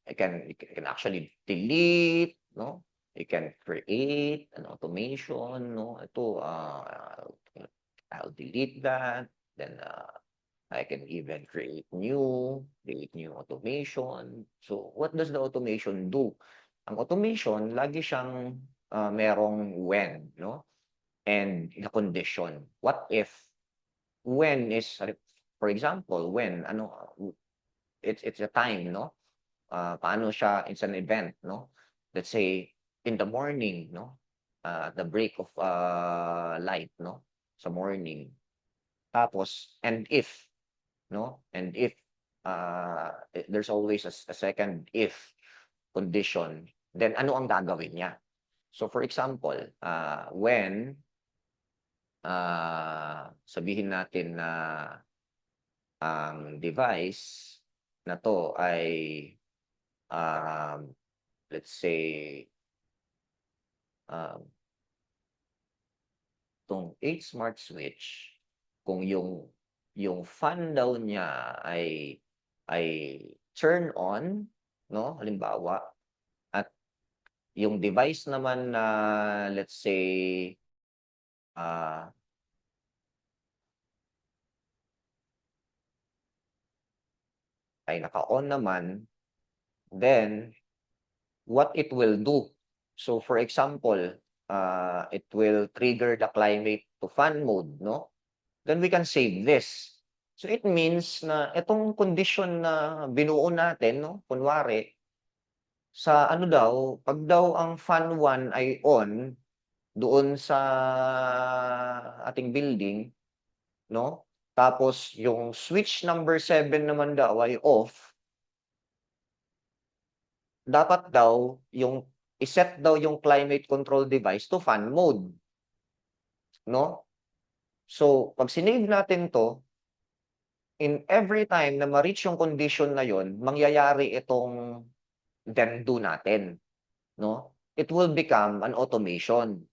you can actually delete, no? You can create an automation, no? Ito, I'll delete that. Then I can even create new automation. So what does the automation do? Ang automation, lagi siyang merong when, no? And the condition. What if? When is, for example, when, ano, it's a time, no? Paano siya, it's an event, no? Let's say, in the morning, no? The break of light, no? Sa morning. Tapos, and if, no? And if there's always a second if condition, then ano ang gagawin niya? So for example, when sabihin natin na ang device na to ay let's say itong 8 smart switch, kung yung fan daw niya ay turn on, no? Halimbawa, at yung device naman na let's say ay naka-on naman, then what it will do. So for example, it will trigger the climate to fan mode, no? Then we can save this. So it means na itong condition na binuo natin, no? Kunwari, sa ano daw, pag daw ang fan 1 ay on doon sa ating building, no? Tapos yung switch number 7 naman daw ay off, dapat daw yung iset daw yung climate control device to fan mode, no? So, pag sinave natin 'to, in every time na ma-reach yung condition na yon, mangyayari itong then do natin, no? It will become an automation.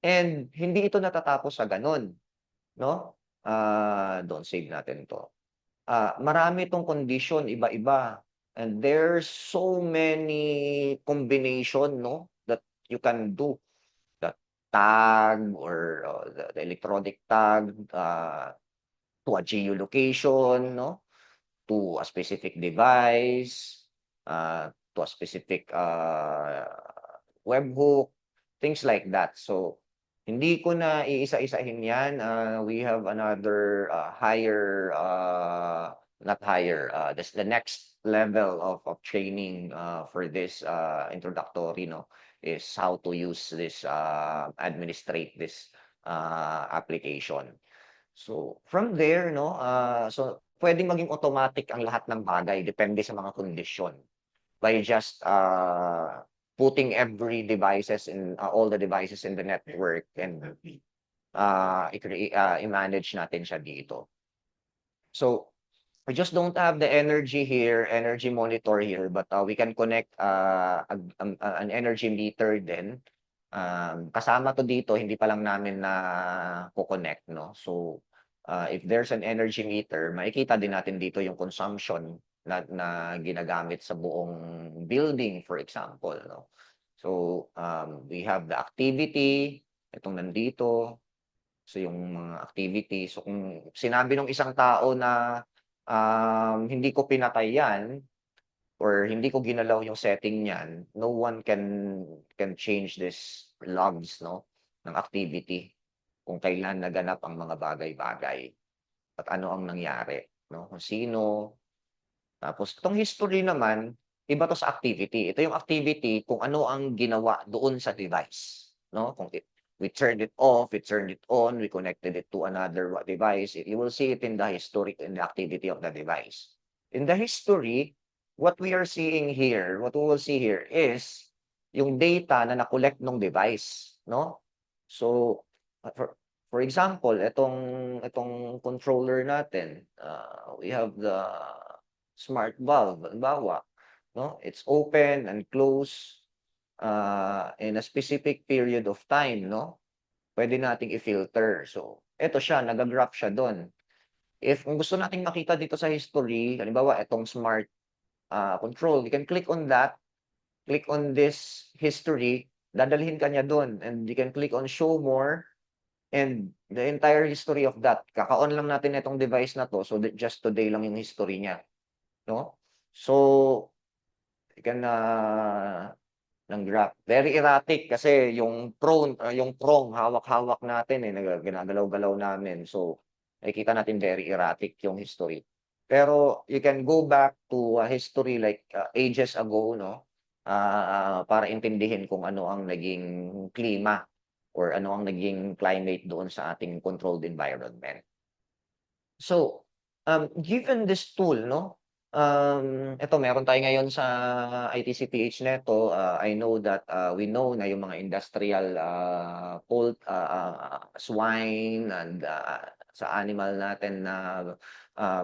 And hindi ito natatapos sa gano'n, no? Don't save natin 'to. Marami itong condition, iba-iba. And there's so many combination, no, that you can do. The tag or the electronic tag to a geolocation, no, to a specific device, to a specific webhook, things like that. So, hindi ko na iisa-isahin yan. We have another higher, not higher, the next level of training for this introductory, no, is how to use this, administrate this application. So, from there, no, so pwedeng maging automatic ang lahat ng bagay depende sa mga kondisyon by just putting every devices in all the devices in the network and i-manage natin siya dito. So, we just don't have the energy here, energy monitor here, but we can connect an energy meter din. Kasama to dito, hindi pa lang namin na ko-connect, no? So, if there's an energy meter, makikita din natin dito yung consumption na ginagamit sa buong building, for example, no? So, we have the activity, itong nandito. So, yung mga activity. So, kung sinabi ng isang tao na hindi ko pinatay yan or hindi ko ginalaw yung setting niyan, no one can change this logs, no, ng activity kung kailan naganap ang mga bagay-bagay at ano ang nangyari, no, kung sino. Tapos itong history naman, iba to sa activity. Ito yung activity kung ano ang ginawa doon sa device, no? Kung we turned it off, we turned it on, we connected it to another device, you will see it in the history, in the activity of the device. In the history, what we are seeing here, what we will see here is yung data na na-collect ng device, no? So, For example, itong controller natin, we have the smart valve, halimbawa, no? It's open and close in a specific period of time, no? Pwede nating i-filter. So, eto siya, nagagraph siya do'n. If kung gusto nating makita dito sa history, halimbawa itong smart control, you can click on that, click on this history, dadalhin ka niya do'n, and you can click on show more, and the entire history of that. Kaka-on lang natin itong device na 'to, so that just today lang yung history niya, no? So, you can, ng graph. Very erratic kasi yung prong hawak-hawak natin, eh, ginagalaw-galaw namin. So, nakikita natin very erratic yung history. Pero you can go back to a history like, ages ago, no, para intindihin kung ano ang naging klima or ano ang naging climate doon sa ating controlled environment. So, given this tool 'no, eto meron tayo ngayon sa ITCPH neto, I know that, we know na yung mga industrial, swine and, sa animal natin na,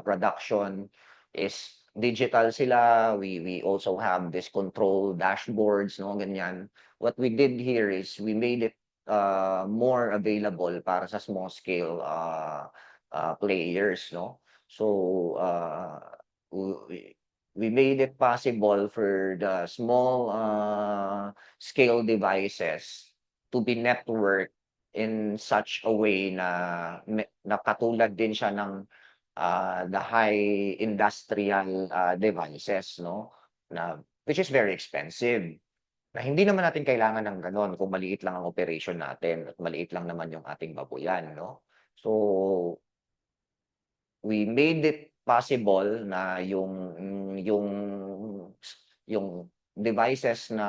production is digital sila. We also have this control dashboards 'no, ganyan. What we did here is we made it, more available para sa small scale, players, no? So, we made it possible for the small scale devices to be networked in such a way na na katulad din siya ng the high industrial devices, no? Na which is very expensive. Na hindi naman natin kailangan ng gano'n kung maliit lang ang operation natin at maliit lang naman yung ating babuyan, no? So, we made it possible na yung yung devices na,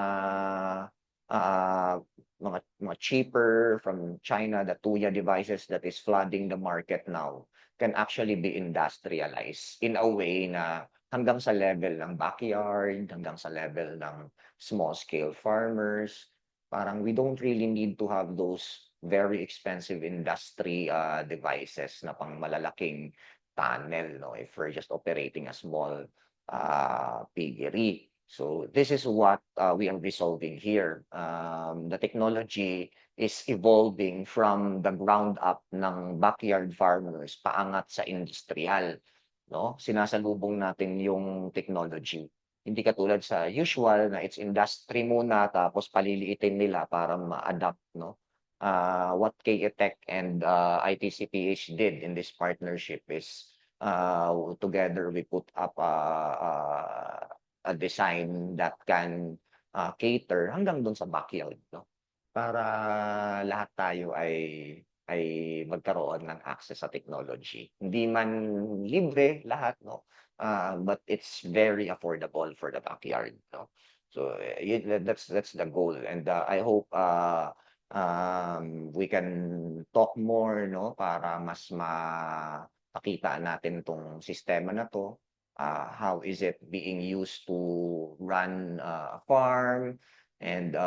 mga cheaper from China, the Tuya devices that is flooding the market now, can actually be industrialized in a way na hanggang sa level ng backyard, hanggang sa level ng small scale farmers. Parang we don't really need to have those very expensive industry, devices na pang malalaking tunnel, no, if we're just operating a small piggery. So this is what we are resolving here. The technology is evolving from the ground up ng backyard farmers paangat sa industrial, no? Sinasalubong natin yung technology. Hindi katulad sa usual na it's industry muna tapos paliliitin nila para ma-adapt, no? What KETech and ITCPH did in this partnership is together we put up a design that can cater hanggang dun sa backyard, no? Para lahat tayo ay magkaroon ng access sa technology. Hindi man libre lahat, no? But it's very affordable for the backyard, no? So that's the goal, and I hope we can talk more, no, para mas mapakita natin 'tong sistema na 'to. How is it being used to run a farm, and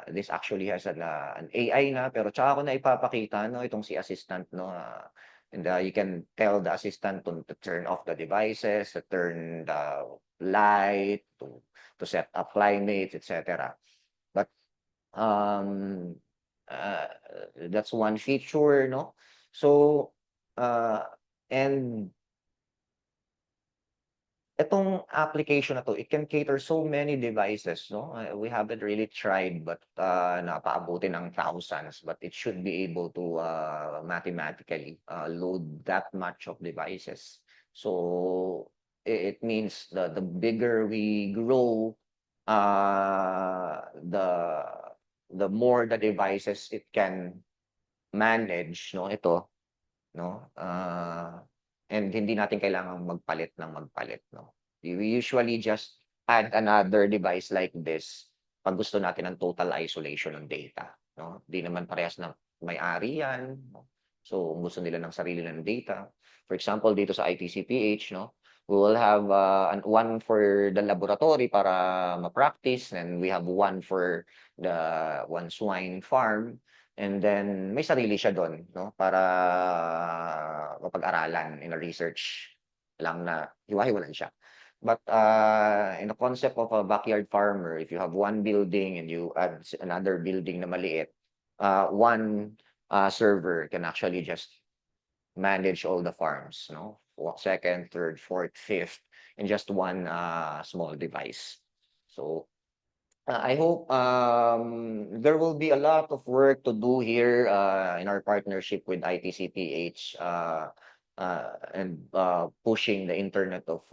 this actually has an AI na, pero tsaka ko na ipapakita, no, itong si assistant, no, and you can tell the assistant to turn off the devices, to turn the light, to set up climate, etc. But um, that's one feature, no? So, and itong application na 'to, it can cater so many devices, no? We haven't really tried, but napaabuti ng thousands, but it should be able to mathematically load that much of devices. So it means the bigger we grow, the more the devices it can manage, no? Ito, no? And hindi natin kailangang magpalit ng magpalit, no? We usually just add another device like this pag gusto natin ng total isolation ng data, no? Di naman parehas ng may-ari yan, no? So, kung gusto nila ng sarili ng data. For example, dito sa ITCPH, no? We will have one for the laboratory para ma-practice, and we have one for the one swine farm. And then may sarili siya do'n 'no, para mapag-aralan in a research lang na hiwa-hiwalay siya. But, in the concept of a backyard farmer, if you have one building and you add another building na maliit, one, server can actually just manage all the farms, no? Second, third, fourth, fifth, in just one, small device. So, I hope there will be a lot of work to do here in our partnership with ITCPH and pushing the Internet of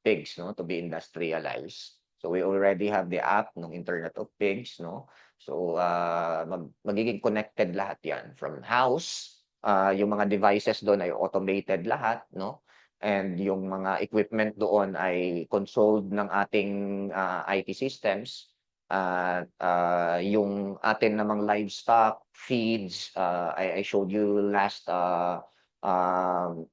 Pigs, no, to be industrialized. So we already have the app ng Internet of Pigs, no. So magiging connected lahat 'yan from house. Yung mga devices doon ay automated lahat, no. And yung mga equipment doon ay controlled ng ating IT systems. At yung atin namang livestock feeds, I showed you last um,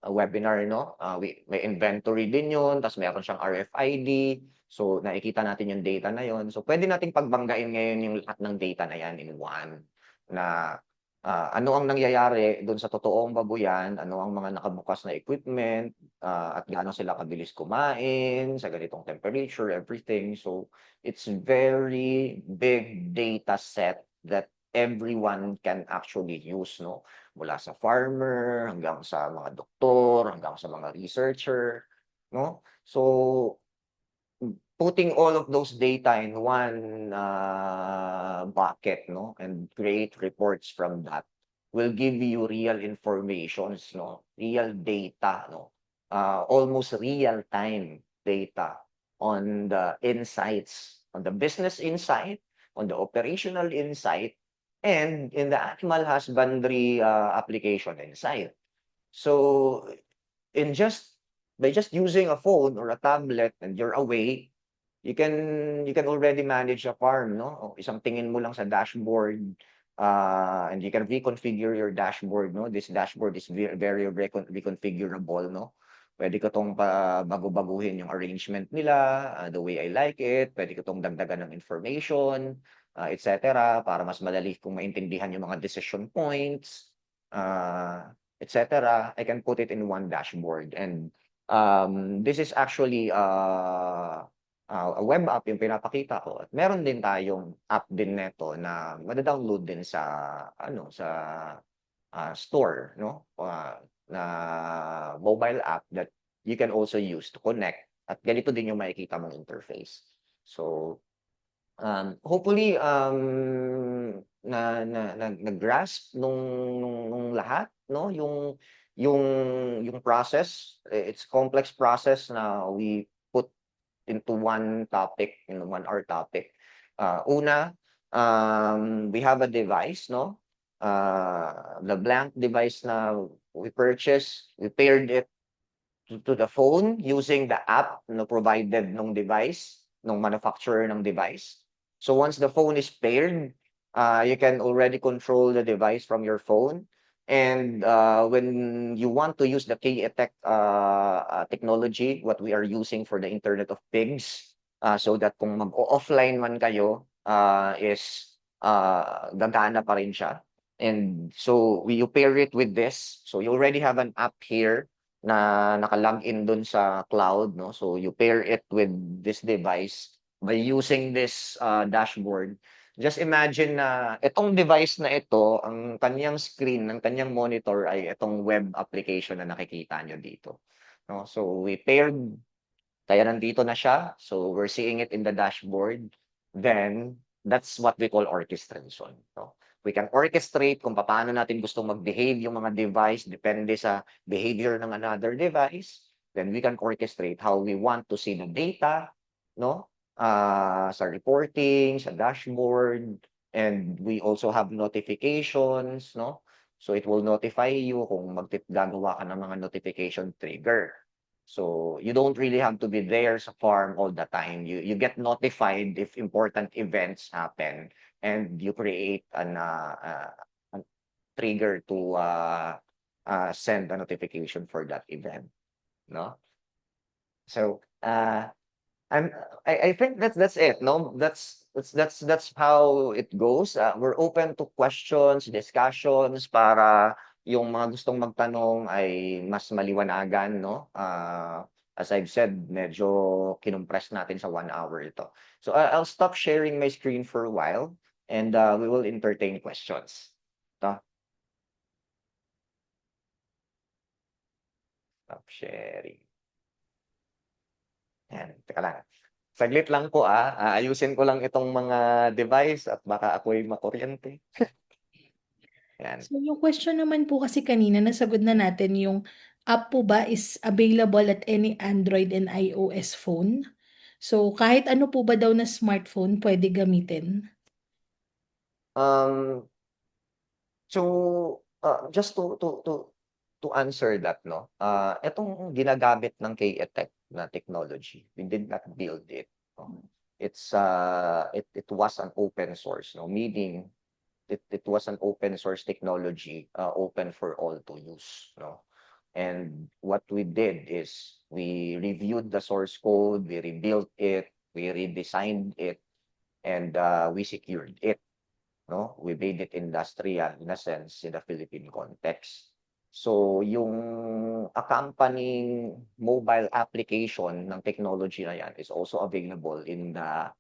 webinar, no? May inventory din yun, ta's meron siyang RFID. So nakikita natin yung data na yun. So pwede nating pagbanggain ngayon yung lahat ng data na yan in one, na ano ang nangyayari dun sa totoong babuyan, ano ang mga nakabukas na equipment, at gaano sila kabilis kumain sa ganitong temperature, everything. So it's very big data set that everyone can actually use, no? Mula sa farmer, hanggang sa mga doktor, hanggang sa mga researcher, no? So putting all of those data in one bucket, no, and create reports from that will give you real informations, no, real data, no, almost real time data on the insights, on the business insight, on the operational insight, and in the animal husbandry application insight. So in just by just using a phone or a tablet and you're away, you can already manage a farm, no? O isang tingin mo lang sa dashboard, and you can reconfigure your dashboard, no? This dashboard is very reconfigurable, no? Pwede ko 'tong bago-baguhin yung arrangement nila, the way I like it. Pwede ko 'tong dagdagan ng information, et cetera, para mas madali kong maintindihan yung mga decision points, et cetera. I can put it in one dashboard. And this is actually a web app yung pinapakita ko, at meron din tayong app din neto na mada-download din sa ano, sa store, no, na mobile app that you can also use to connect, at ganito din yung makikita mong interface. So hopefully nag-grasp nung lahat, no, yung process. It's complex process na we put into one topic, in 1 hour topic. Una, we have a device, no? The blank device na we purchased, we paired it to the phone using the app na provided ng device, ng manufacturer ng device. So once the phone is paired, you can already control the device from your phone. And when you want to use the K-Etec technology, what we are using for the Internet of Pigs, so that kung mag-offline man kayo, is gagana pa rin siya. And so you pair it with this. So you already have an app here na naka-login dun sa cloud, no? So you pair it with this device by using this dashboard. Just imagine na itong device na ito, ang kanyang screen, ng kanyang monitor ay itong web application na nakikita nyo dito, no? So we paired, kaya nandito na siya. So we're seeing it in the dashboard. Then that's what we call orchestration, no? We can orchestrate kung paano natin gustong mag-behave yung mga device depende sa behavior ng another device. Then we can orchestrate how we want to see the data, no? Sa reporting, sa dashboard, and we also have notifications, no? So it will notify you kung gagawa ka ng mga notification trigger. So you don't really have to be there sa farm all the time. You get notified if important events happen, and you create a trigger to send a notification for that event, no? So I'm I think that's it, no? That's how it goes. We're open to questions, discussions para yung mga gustong magtanong ay mas maliwanagan, no? As I've said, medyo kinompress natin sa 1 hour ito. So I'll stop sharing my screen for a while and we will entertain questions. Ito, stop sharing. Yan, teka lang. Saglit lang po, aayusin ko lang itong mga device at baka ako'y makuryente. Yan. So yung question naman po kasi kanina, nasagot na natin yung app po ba is available at any Android and iOS phone? So kahit ano po ba daw na smartphone pwede gamitin? Um, so, just to answer that, no? Itong ginagamit ng K-ETech na technology, we did not build it. No? It was an open source, no? Meaning it was an open source technology, open for all to use, no? And what we did is we reviewed the source code, we rebuilt it, we redesigned it, and we secured it, no? We made it industrial in a sense in the Philippine context. So yung accompanying mobile application ng technology na yan is also available in the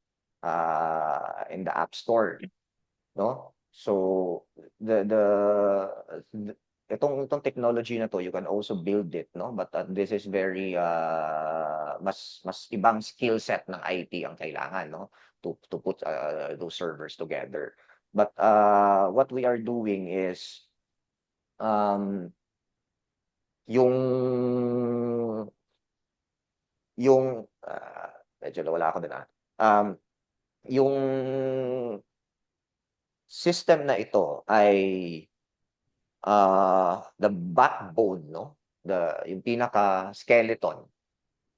App Store, no? So the itong technology na to, you can also build it, no? But this is very mas ibang skill set ng IT ang kailangan, no? To put those servers together. But what we are doing is um yung medyo nawala ako dun. Yung system na ito ay the backbone, no? Yung pinaka-skeleton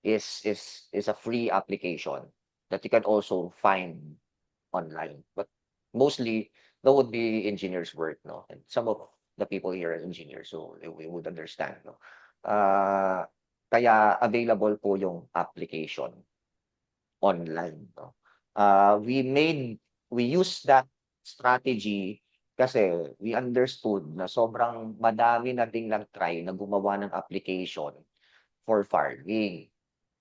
is a free application that you can also find online. But mostly that would be engineers' work, no? And some of the people here are engineers, so we would understand, no? Kaya available po yung application online, no? We used that strategy kasi we understood na sobrang madami na ding nag-try na gumawa ng application for farming.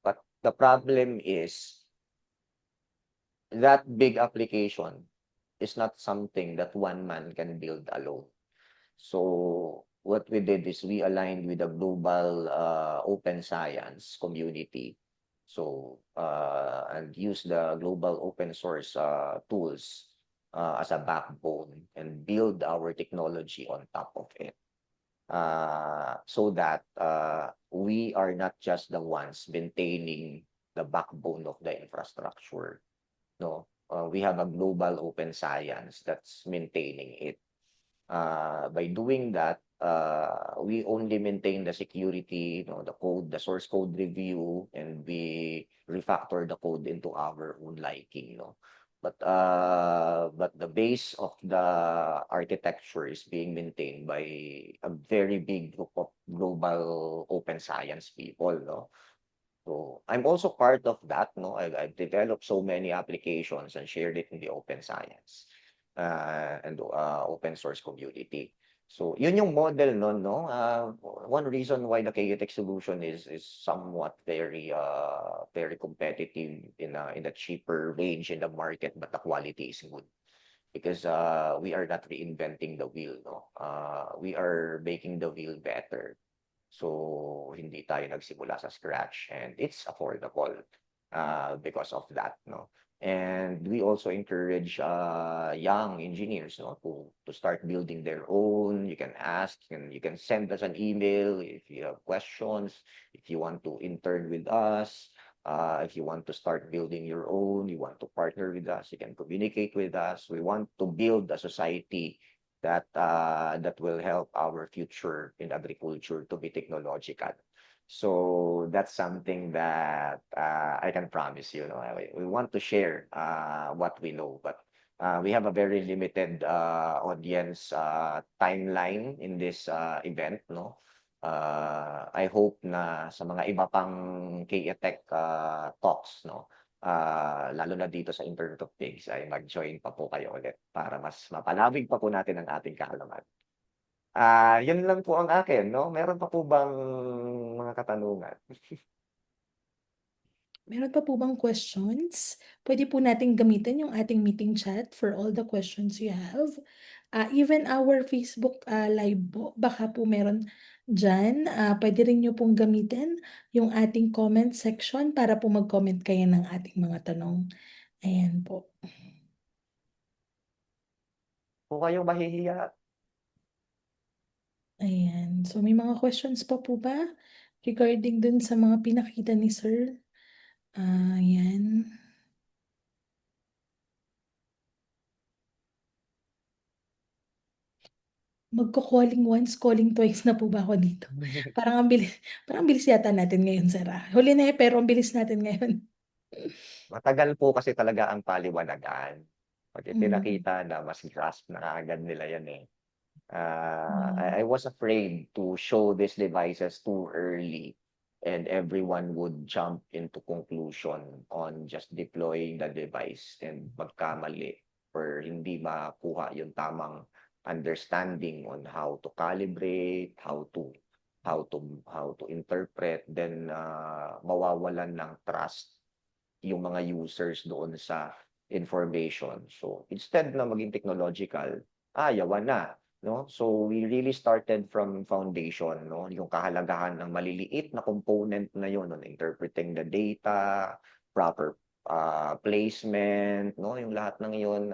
But the problem is that big application is not something that one man can build alone. So what we did is we aligned with the global open science community. So and use the global open source tools as a backbone and build our technology on top of it. So that we are not just the ones maintaining the backbone of the infrastructure. No, we have a global open science that's maintaining it. By doing that, we only maintain the security, you know, the code, the source code review, and we refactor the code into our own liking, you know. But the base of the architecture is being maintained by a very big group of global open science people, no. So I'm also part of that, no. I've developed so many applications and shared it in the open science and open source community. So yun yung model nun, no. One reason why the KUTech solution is somewhat very competitive in a cheaper range in the market, but the quality is good. Because we are not reinventing the wheel, no. We are making the wheel better. So hindi tayo nagsimula sa scratch and it's affordable because of that, no. And we also encourage young engineers, no, to start building their own. You can ask and you can send us an email if you have questions, if you want to intern with us, if you want to start building your own, you want to partner with us, you can communicate with us. We want to build a society that will help our future in agriculture to be technological. So that's something that I can promise you. No? We want to share what we know, but we have a very limited audience timeline in this event. No, I hope na sa mga iba pang KETech talks, no, lalo na dito sa Internet of Things ay mag-join pa po kayo ulit para mas mapalawig pa po natin ang ating kaalaman. Yun lang po ang akin 'no, meron pa po bang mga katanungan? Meron pa po bang questions? Pwede po nating gamitin yung ating meeting chat for all the questions you have. Even our Facebook live po, baka po meron diyan. Puwede rin niyo pong gamitin yung ating comment section para po mag-comment kayo ng ating mga tanong. Ayan po. Kung kayong mahihiya. Ayan. So, may mga questions pa po ba regarding dun sa mga pinakita ni sir? Ayan. Magco-calling once, calling twice na po ba ako dito? Parang ang bilis yata natin ngayon, sir, Huli na, pero ang bilis natin ngayon. Matagal po kasi talaga ang paliwanagan. 'Pag Hmm, ipinakita na mas grasp na kaagad nila 'yan, eh. hmm. I was afraid to show these devices too early and everyone would jump into conclusion on just deploying the device and magkamali or hindi makuha yung tamang understanding on how to calibrate, how to interpret, then mawawalan ng trust yung mga users doon sa information. So instead na maging technological, yawan na, no? So we really started from foundation, no? Yung kahalagahan ng maliliit na component na yun, no? Interpreting the data, proper placement, no? Yung lahat ng yun,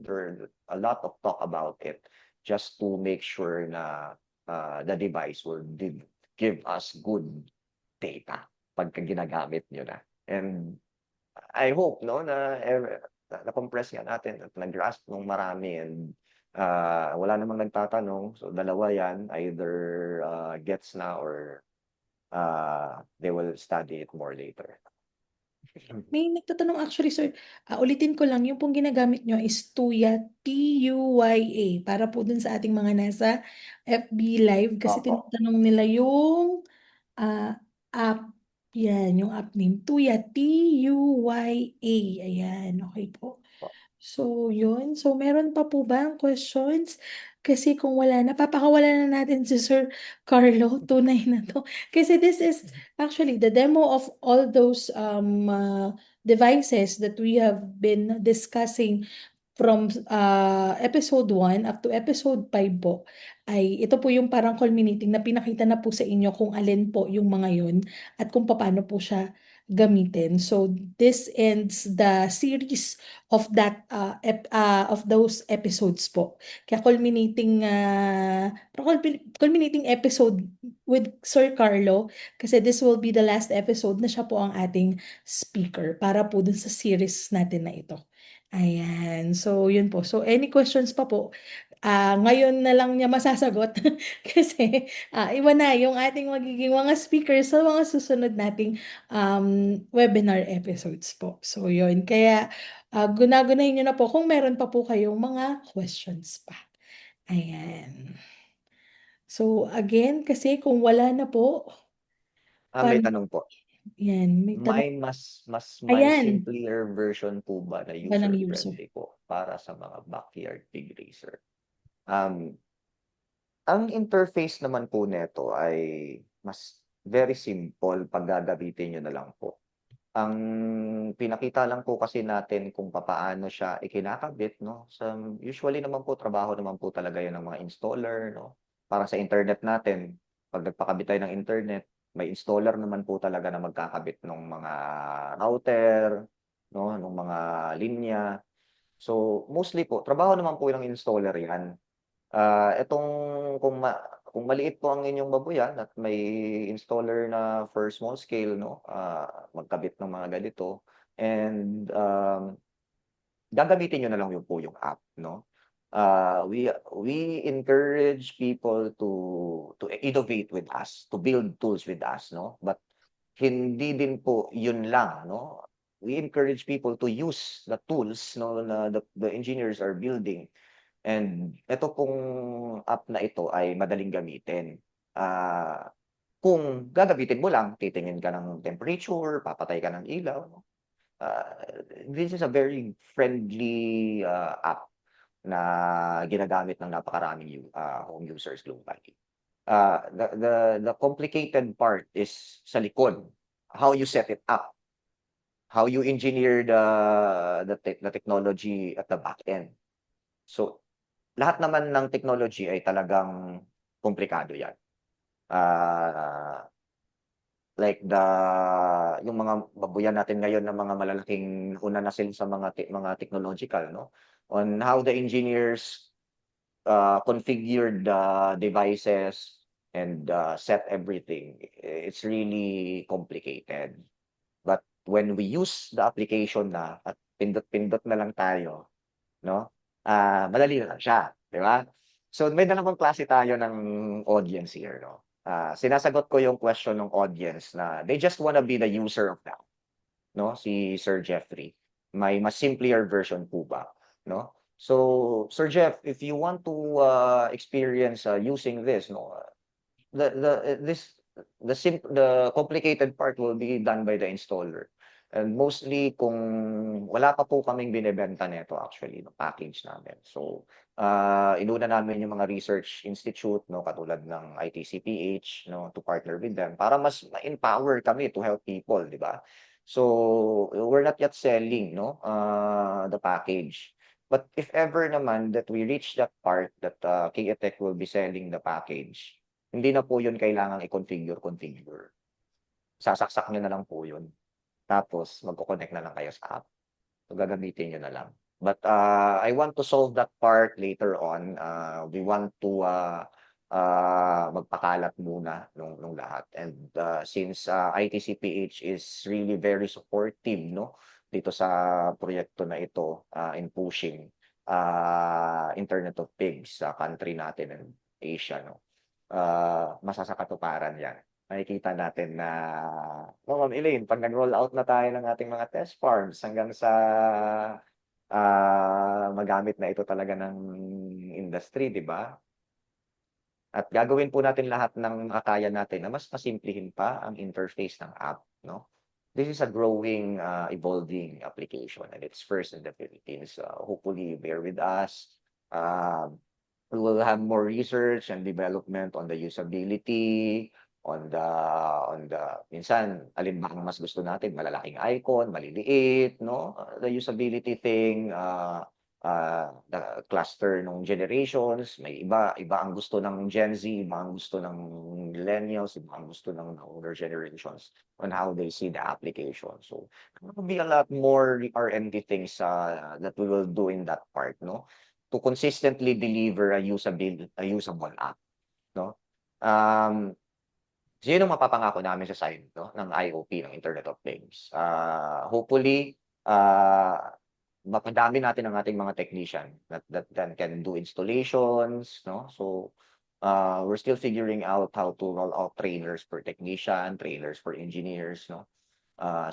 there a lot of talk about it just to make sure na the device will give us good data pagka ginagamit nyo na. And I hope 'no na-compress nga natin at nag-grasp nung marami and wala namang nagtatanong. So dalawa 'yan, either gets na or they will study it more later. May nagtatanong actually, sir, ulitin ko lang yung pong ginagamit niyo is Tuya, T-U-Y-A, para po dun sa ating mga nasa FB Live kasi Opo, tinatanong nila yung, ah, app, 'yan yung app name, Tuya, T-U-Y-A, ayan, okey po. po. So, yun. So, meron pa po bang questions? Kasi kung wala na, papakawalan na natin si Sir Carlo. Tunay na 'to. Kasi this is actually the demo of all those devices that we have been discussing from episode 1 up to episode 5 po. Ay ito po yung parang culminating na pinakita na po sa inyo kung alin po yung mga yun at kung papaano po siya gamitin. So, this ends the series of that of those episodes po. Kaya culminating episode with Sir Carlo kasi this will be the last episode na siya po ang ating speaker para po dun sa series natin na ito. Ayan. So, yun po. So, any questions pa po, ngayon na lang niya masasagot kasi iba na yung ating magiging mga speakers sa mga susunod nating webinar episodes po. So, yun. Kaya, guna-gunahin niyo na po kung meron pa po kayong mga questions pa. Ayan. So, again, kasi kung wala na po, May paano tanong po. yan, may tanong. May Ayan, simpler version po ba na ba ng user? user-friendly po para sa mga backyard pig racer? Um, ang interface naman po nito ay mas very simple pag gagamitin niyo na lang po. Ang pinakita lang po kasi natin kung papaano siya ikinakabit 'no, usually naman po trabaho naman po talaga 'yan ng mga installer 'no. Para sa internet natin, 'pag nagpakabit tayo ng internet, may installer naman po talaga na magkakabit nung mga router 'no, nung mga linya. So, mostly po trabaho naman po ng installer 'yan. Itong kung ma kung maliit po ang inyong babuyan at may installer na for small scale 'no, magkabit ng mga ganito and, gagamitin niyo na lang yun po yung app 'no. We encourage people to innovate with us, to build tools with us 'no, but hindi din po yun lang 'no. We encourage people to use the tools 'no na the engineers are building. And eto pong app na ito ay madaling gamitin. Kung gagamitin mo lang, titingin ka ng temperature, papatay ka ng ilaw, 'no? uh, this is a very friendly app na ginagamit ng napakaraming home users globally. The complicated part is sa likod, how you set it up, how you engineer the technology at the back end. So, lahat naman ng technology ay talagang komplikado yan. Ah, like yung mga babuyan natin ngayon ng mga malalaking una na sila sa mga technological, no? On how the engineers configured the devices and set everything. It's really complicated. But when we use the application na at pindot-pindot na lang tayo, no? Madali na lang siya, di ba? So may dalawang klase tayo ng audience here, no? Sinasagot ko yung question ng audience na they just wanna be the user of that, no? Si Sir Jeffrey. May mas simpler version po ba, no? So, Sir Jeff, if you want to experience using this, no, the complicated part will be done by the installer. And mostly kung wala pa po kaming binebenta nito actually, no, package namin. So, inuna namin yung mga research institute, no, katulad ng ITCPH, no, to partner with them para mas ma-empower kami to help people, di ba? So, we're not yet selling, no, the package. But if ever naman that we reach that part that KETech will be selling the package, hindi na po yun kailangang i-configure. Sasaksak nyo na lang po yun. Tapos magko-connect na lang kayo sa app. So gagamitin nyo na lang. But I want to solve that part later on. We want to magpakalat muna nung lahat. And since ITCPH is really very supportive, no, dito sa proyekto na ito in pushing Internet of Things sa country natin in Asia, no, masasakatuparan yan. Makikita natin na, no, Ma'am Elaine, pag nag-roll out na tayo ng ating mga test farms hanggang sa magamit na ito talaga ng industry, di ba? At gagawin po natin lahat ng makakaya natin na mas masimplihin pa ang interface ng app, no? This is a growing, evolving application, and it's first in the Philippines. Hopefully, bear with us. We will have more research and development on the usability, on the minsan alin ba ang mas gusto natin, malalaking icon, maliliit, no? The usability thing, the cluster ng generations, may iba ang gusto ng Gen Z, iba ang gusto ng millennials, iba ang gusto ng older generations on how they see the application. So, there will be a lot more R&D things that we will do in that part, no? To consistently deliver a usable app, no? So yun ang mapapangako namin sa side, no, ng IoT, ng Internet of Things. Hopefully, mapadami natin ang ating mga technician that can do installations, no? So, we're still figuring out how to roll out trainers for technician, trainers for engineers, no?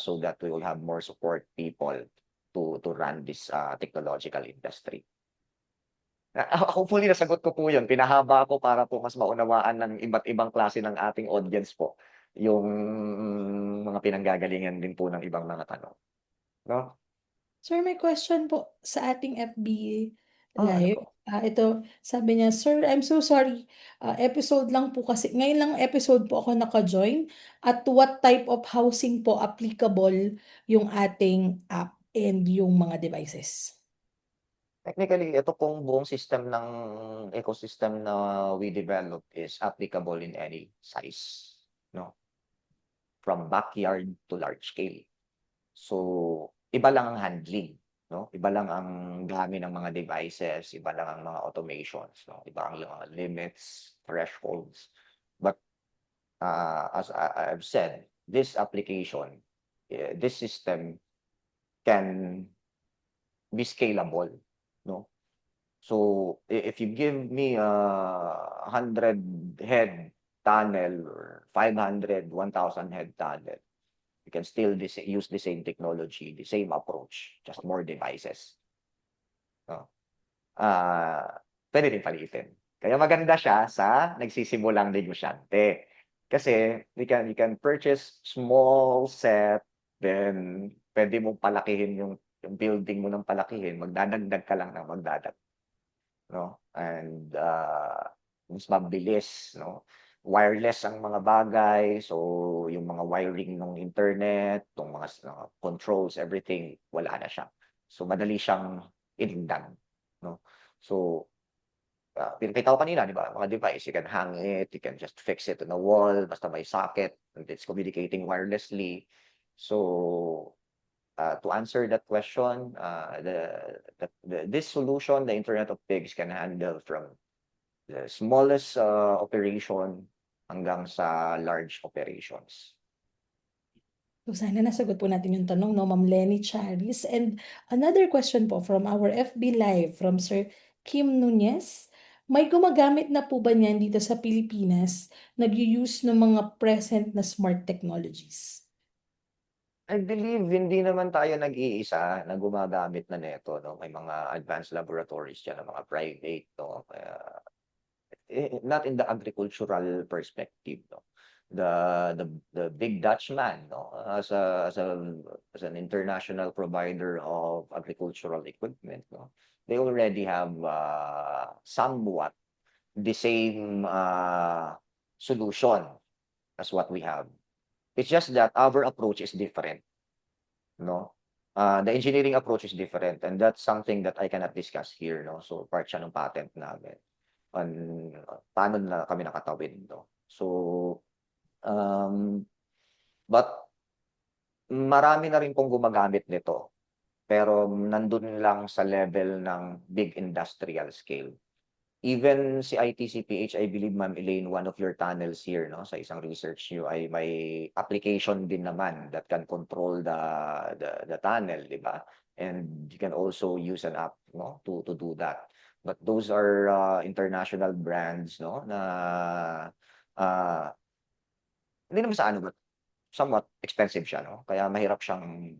So that we will have more support people to run this technological industry. Hopefully nasagot ko po yun. Pinahaba ko para po mas maunawaan ng iba't ibang klase ng ating audience po yung mga pinanggagalingan din po ng ibang mga tanong, no? Sir, may question po sa ating FB Ano Live. po? Ito, sabi niya, Sir, I'm so sorry. Episode lang po kasi, ngayon lang episode po ako naka-join. At what type of housing po applicable yung ating app and yung mga devices? Technically, ito pong buong system ng ecosystem na we develop is applicable in any size, no? From backyard to large scale. So, iba lang ang handling, no? Iba lang ang dami ng mga devices, iba lang ang mga automations, no? Iba ang mga limits, thresholds. But as I've said, this application, this system can be scalable, no? So if you give me a 100-head tunnel or 500, 1,000 head tunnel, you can still use the same technology, the same approach, just more devices. No? Pwede rin palitin. Kaya maganda siya sa nagsisimulang negosyante. Kasi you can purchase small set, then Puwede mong palakihin yung building mo ng palakihin, magdadagdag ka lang ng magdadagdag, 'no? And, mas mabilis, 'no? Wireless ang mga bagay, so yung mga wiring ng internet, yung mga controls, everything, wala na siya. So, madali siyang ilindan, 'no? So, pinakita ko kanina, 'di ba, mga device, you can hang it, you can just fix it on a wall, basta may socket and it's communicating wirelessly. So, to answer that question, this solution, the Internet of Things, can handle from the smallest operation hanggang sa large operations. So sana nasagot po natin yung tanong, no, Ma'am Lenny Charis. And another question po from our FB Live from Sir Kim Nunez. May gumagamit na po ba niyan dito sa Pilipinas, nag-use ng mga present na smart technologies? I believe hindi naman tayo nag-iisa na gumagamit na nito, 'no? May mga advanced laboratories diyan na mga private, 'no? Not in the agricultural perspective, 'no? The Big Dutch Man, 'no, as an international provider of agricultural equipment, 'no, they already have, somewhat the same, solution as what we have. It's just that our approach is different, 'no? The engineering approach is different, and that's something that I cannot discuss here, 'no? So, part siya ng patent namin on paano na kami nakatawid, 'no? So, but marami na rin pong gumagamit nito, pero nandun lang sa level ng big industrial scale. Even si ITCPH, I believe, Ma'am Elaine, one of your tunnels here, 'no, sa isang research niyo ay may application din naman that can control the tunnel, 'di ba? And you can also use an app, 'no, to do that. But those are, international brands, 'no, na, ah, hindi naman sa ano, but somewhat expensive siya, 'no, kaya mahirap siyang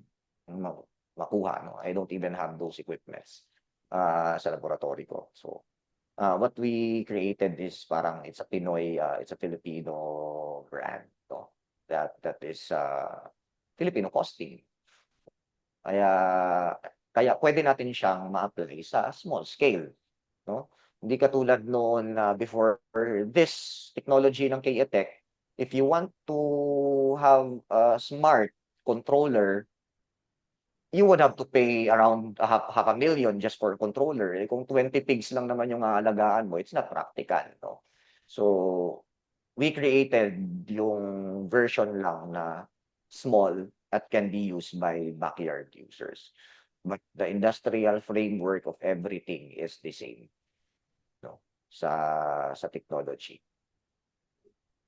ma makuha, 'no. I don't even have those equipments, sa laboratory ko. So, what we created is parang it's a Pinoy, it's a Filipino brand, 'no, that is, Filipino costing. Kaya kaya puwede natin siyang ma-apply sa small scale, 'no? Hindi katulad noon na before this technology ng KETech, if you want to have a smart controller, you would have to pay around half a million just for a controller. Eh, kung 20 pigs lang naman yung aalagaan mo, it's not practical, 'no? So, we created yung version lang na small that can be used by backyard users. But the industrial framework of everything is the same, 'no, sa technology.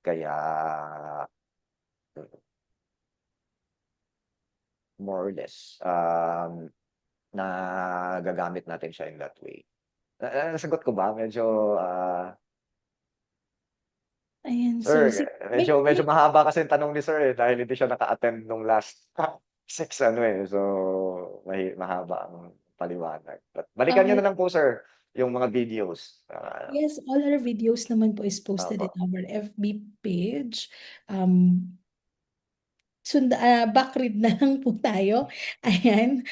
Kaya, more or less, nagagamit natin siya in that way. Nasagot ko ba? Medyo, Ayan, so sir, medyo mahaba kasi yung tanong ni sir, eh, dahil hindi siya naka-attend nung last 6 ano, eh. So, mahaba ang paliwanag. But balikan niyo ah, na lang po sir, yung mga videos. yes, all our videos naman po is posted in Opo. our FB page. Backread na lang po tayo, ayan,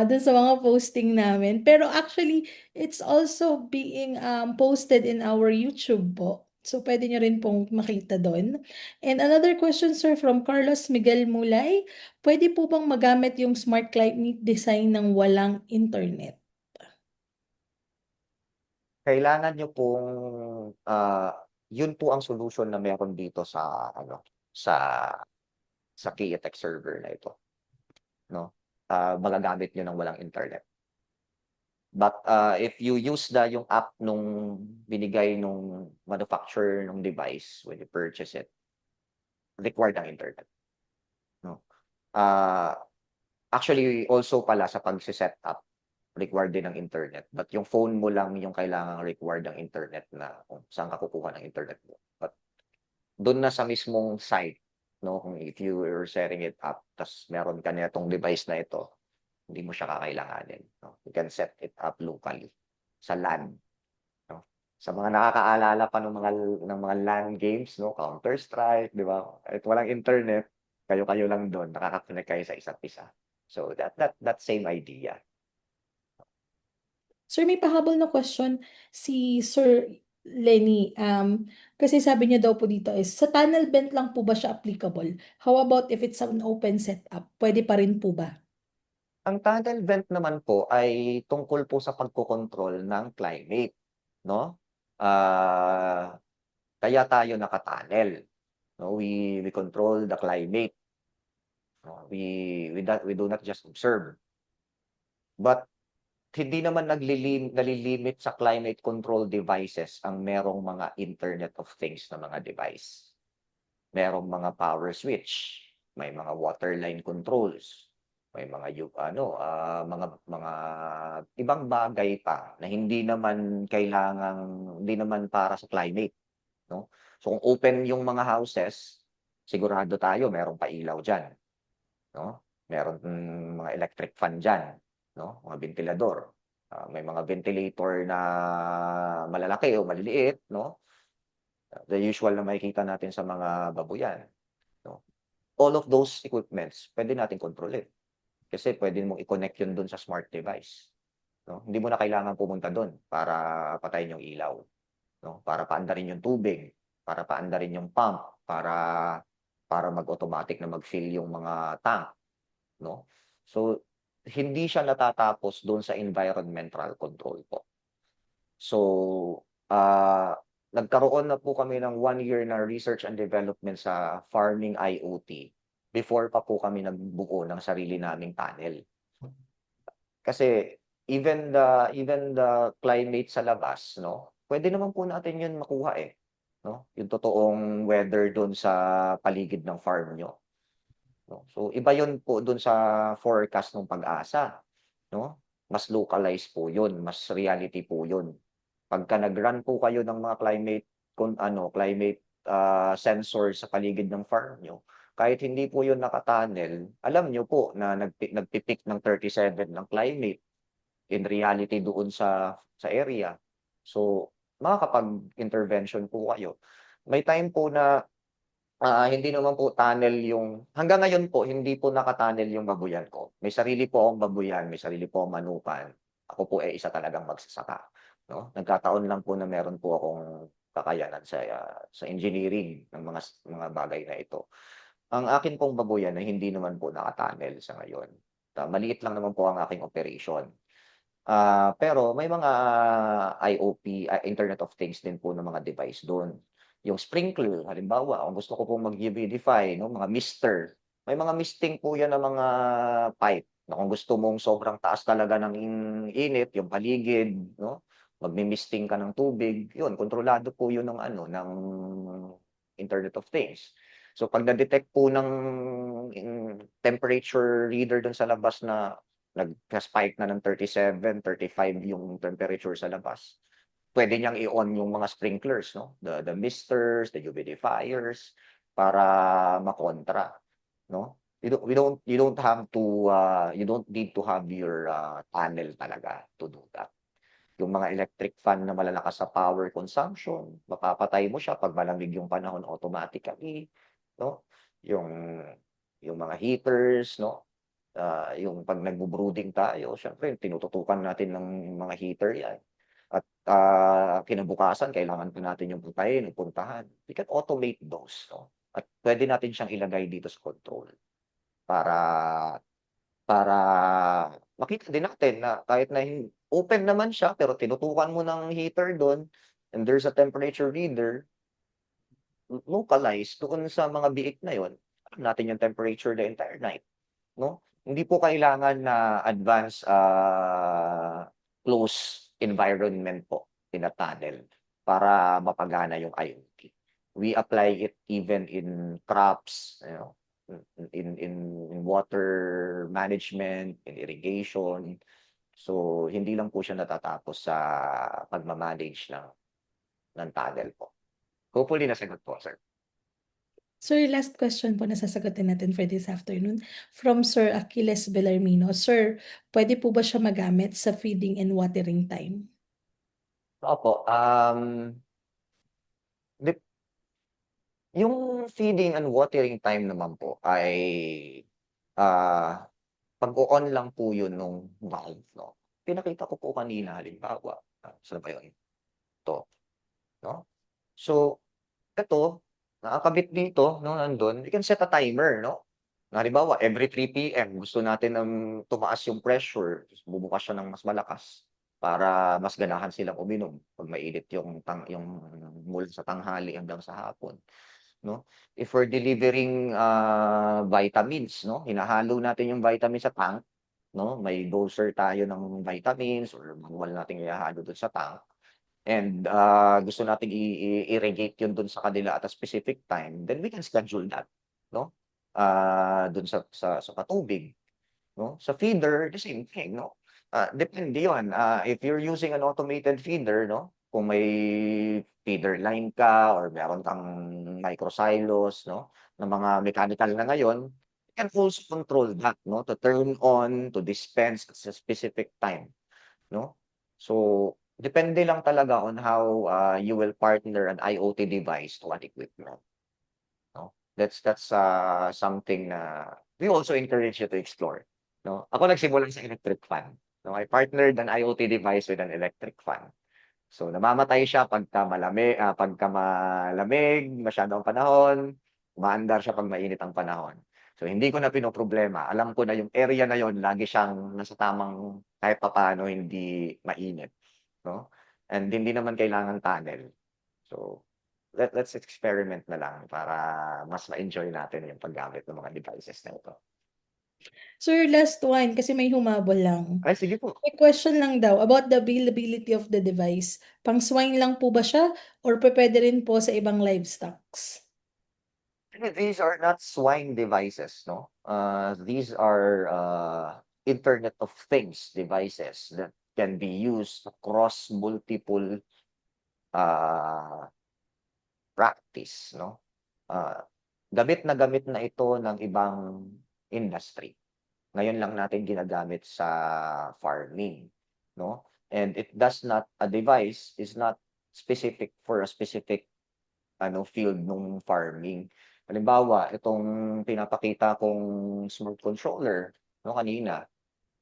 dun sa mga posting namin. Pero actually, it's also being, posted in our YouTube po. So, puwede niyo rin pong makita dun. And another question, sir, from Carlos Miguel Mulay, puwede po bang magamit yung smart climate design ng walang internet? Kailangan niyo pong, yun po ang solution na meron dito sa ano, sa KETech server na ito, 'no? Magagamit niyo ng walang internet. But, if you use yung app nung binigay nung manufacturer nung device when you purchase it, required ang internet, 'no? Ah, Actually also pala sa pagse-set up, required din ng internet, but yung phone mo lang yung kailangang required ang internet na kung saan ka kukuha ng internet mo. But dun na sa mismong site, 'no, kung if you are setting it up ta's meron ka nitong device na ito, hindi mo siya kakailanganin, 'no? You can set it up locally sa LAN, 'no? Sa mga nakakaalala pa ng mga LAN games, 'no, Counter Strike, 'di ba? Kahit walang internet, kayo-kayo lang dun, nakaka-connect kayo sa isa't isa. So that same idea. Sir, may pahabol na question si Sir Lenny. Kasi sabi niya daw po dito is, sa tunnel vent lang po ba siya applicable? How about if it's an open setup? Pwede pa rin po ba? Ang tunnel vent naman po ay tungkol po sa pagkokontrol ng climate, no? Ah, kaya tayo naka-tunnel, no? We control the climate, no? We do not just observe. But hindi naman nalilimit sa climate control devices ang merong mga Internet of Things na mga device. Merong mga power switch, may mga water line controls, may mga mga ibang bagay pa na hindi naman para sa climate, no? So kung open yung mga houses, sigurado tayo merong pailaw diyan, no? Meron mga electric fan diyan, no? Mga ventilador. May mga ventilator na malalaki o maliliit, no? The usual na makikita natin sa mga babuyan, no? All of those equipments pwede nating kontrolin. Kasi pwede mong i-connect yun dun sa smart device, no? Hindi mo na kailangan pumunta dun para patayin yung ilaw, no? Para paandarin yung tubig, para paandarin yung pump, para mag-automatic na mag-fill yung mga tank, no? So, hindi siya natatapos dun sa environmental control po. So, nagkaroon na po kami ng 1 year na research and development sa farming IoT before pa po kami nagbuo ng sarili naming panel. Kasi even the climate sa labas, no, pwede naman po natin yun makuha eh, no? Yung totoong weather dun sa paligid ng farm nyo, no? So, iba yun po dun sa forecast ng Pag-asa, no? Mas localized po yun, mas reality po yun. Pagka nag-run po kayo ng mga climate sensor sa paligid ng farm nyo, kahit hindi po yun naka-tunnel, alam nyo po na nagpi-peak ng 37 ng climate in reality doon sa area. So, makakapag-intervention po kayo. May time po na hindi naman po tunnel yung hanggang ngayon po hindi po naka-tunnel yung babuyan ko. May sarili po akong babuyan, may sarili po akong manukan. Ako po ay isa talagang magsasaka, no? Nagkataon lang po na meron po akong kakayanan sa engineering ng mga bagay na ito. Ang akin pong babuyan ay hindi naman po naka-tunnel sa ngayon. Maliit lang naman po ang aking operation. Pero may mga IoT, Internet of Things din po na mga device do'n. Yung sprinkler, halimbawa, kung gusto ko pong mag-humidify, no, mga mister, may mga misting po yan na mga pipe na kung gusto mong sobrang taas talaga ng init, yung paligid, no, magmi-misting ka ng tubig, yun, kontrolado po yun ng ng Internet of Things. So pag na-detect po ng temperature reader dun sa labas na nagka-spike na ng 37, 35 yung temperature sa labas, pwede niyang i-on yung mga sprinklers, no? The misters, the humidifiers, para makontra, no? You don't need to have your panel talaga to do that. Yung mga electric fan na malalakas sa power consumption, mapapatay mo siya 'pag malamig yung panahon automatically, no? Yung yung mga heaters, no? Yung 'pag nagbo-brooding tayo, siyempre tinututukan natin ng mga heater 'yan. At kinabukasan kailangan pa natin yung patayin o puntahan. We can automate those, no? At pwede natin siyang ilagay dito sa control para para makita din natin na kahit na open naman siya pero tinutukan mo ng heater dun and there's a temperature reader, localized doon sa mga biik na yun, alam natin yung temperature the entire night, no? Hindi po kailangan na advanced, close environment po in a tunnel para mapagana yung IoT. We apply it even in crops, you know, in water management, in irrigation. So, hindi lang po siya natatapos sa pagma-manage ng tunnel po. Hopefully nasagot po, sir. Sir, last question po na sasagutin natin for this afternoon from Sir Achilles Bellarmino. Sir, pwede po ba siya magamit sa feeding and watering time? Opo, dep yung feeding and watering time naman po ay, ah pag-o-on lang po yun nung valve, 'no. Pinakita ko po kanina halimbawa, saan ba yun? 'To, 'no. So, eto nakakabit dito 'no, nandun, we can set a timer 'no. Halimbawa every 3 PM gusto natin ng tumaas yung pressure, bubukas siya ng mas malakas para mas ganahan silang uminom 'pag mainit yung mula sa tanghali hanggang sa hapon, 'no. If we're delivering, vitamins 'no, hinahalo natin yung vitamins sa tank, 'no, may doser tayo ng vitamins or manual nating ihahalo dun sa tank. And, gusto nating i-irrigate yun dun sa kanila at a specific time, then we can schedule that, 'no? Dun sa patubig, 'no? Sa feeder, the same thing, 'no? Depende yun, if you're using an automated feeder, 'no, kung may feeder line ka or meron kang microsilos, 'no, na mga mechanical na ngayon, you can also control that, 'no, to turn on, to dispense at sa specific time. 'No? So, depende lang talaga on how, you will partner an IoT device to an equipment, 'no? That's something na we also encourage you to explore, 'no? Ako nagsimula sa electric fan, 'no? I partnered an IoT device with an electric fan. So, namamatay siya pagka malamig masyado ang panahon, umaandar siya 'pag mainit ang panahon. So, hindi ko na pinoproblema, alam ko na yung area na yun lagi siyang nasa tamang kahit papaano hindi mainit, 'no? And hindi naman kailangan tunnel. So, let's experiment na lang para mas ma-enjoy natin yung paggamit ng mga devices na ito. Sir, last one kasi may humabol lang. Ay, sige po. May question lang daw about the availability of the device. Pang swine lang po ba siya or pupuwede rin po sa ibang livestocks? These are not swine devices, no? These are Internet of Things devices that can be used across multiple uh, practice, no? Uh, gamit na ito ng ibang industry. Ngayon lang natin ginagamit sa farming, no? And a device is not specific for a specific field nung farming. Halimbawa, itong pinapakita kong smart controller, no, kanina,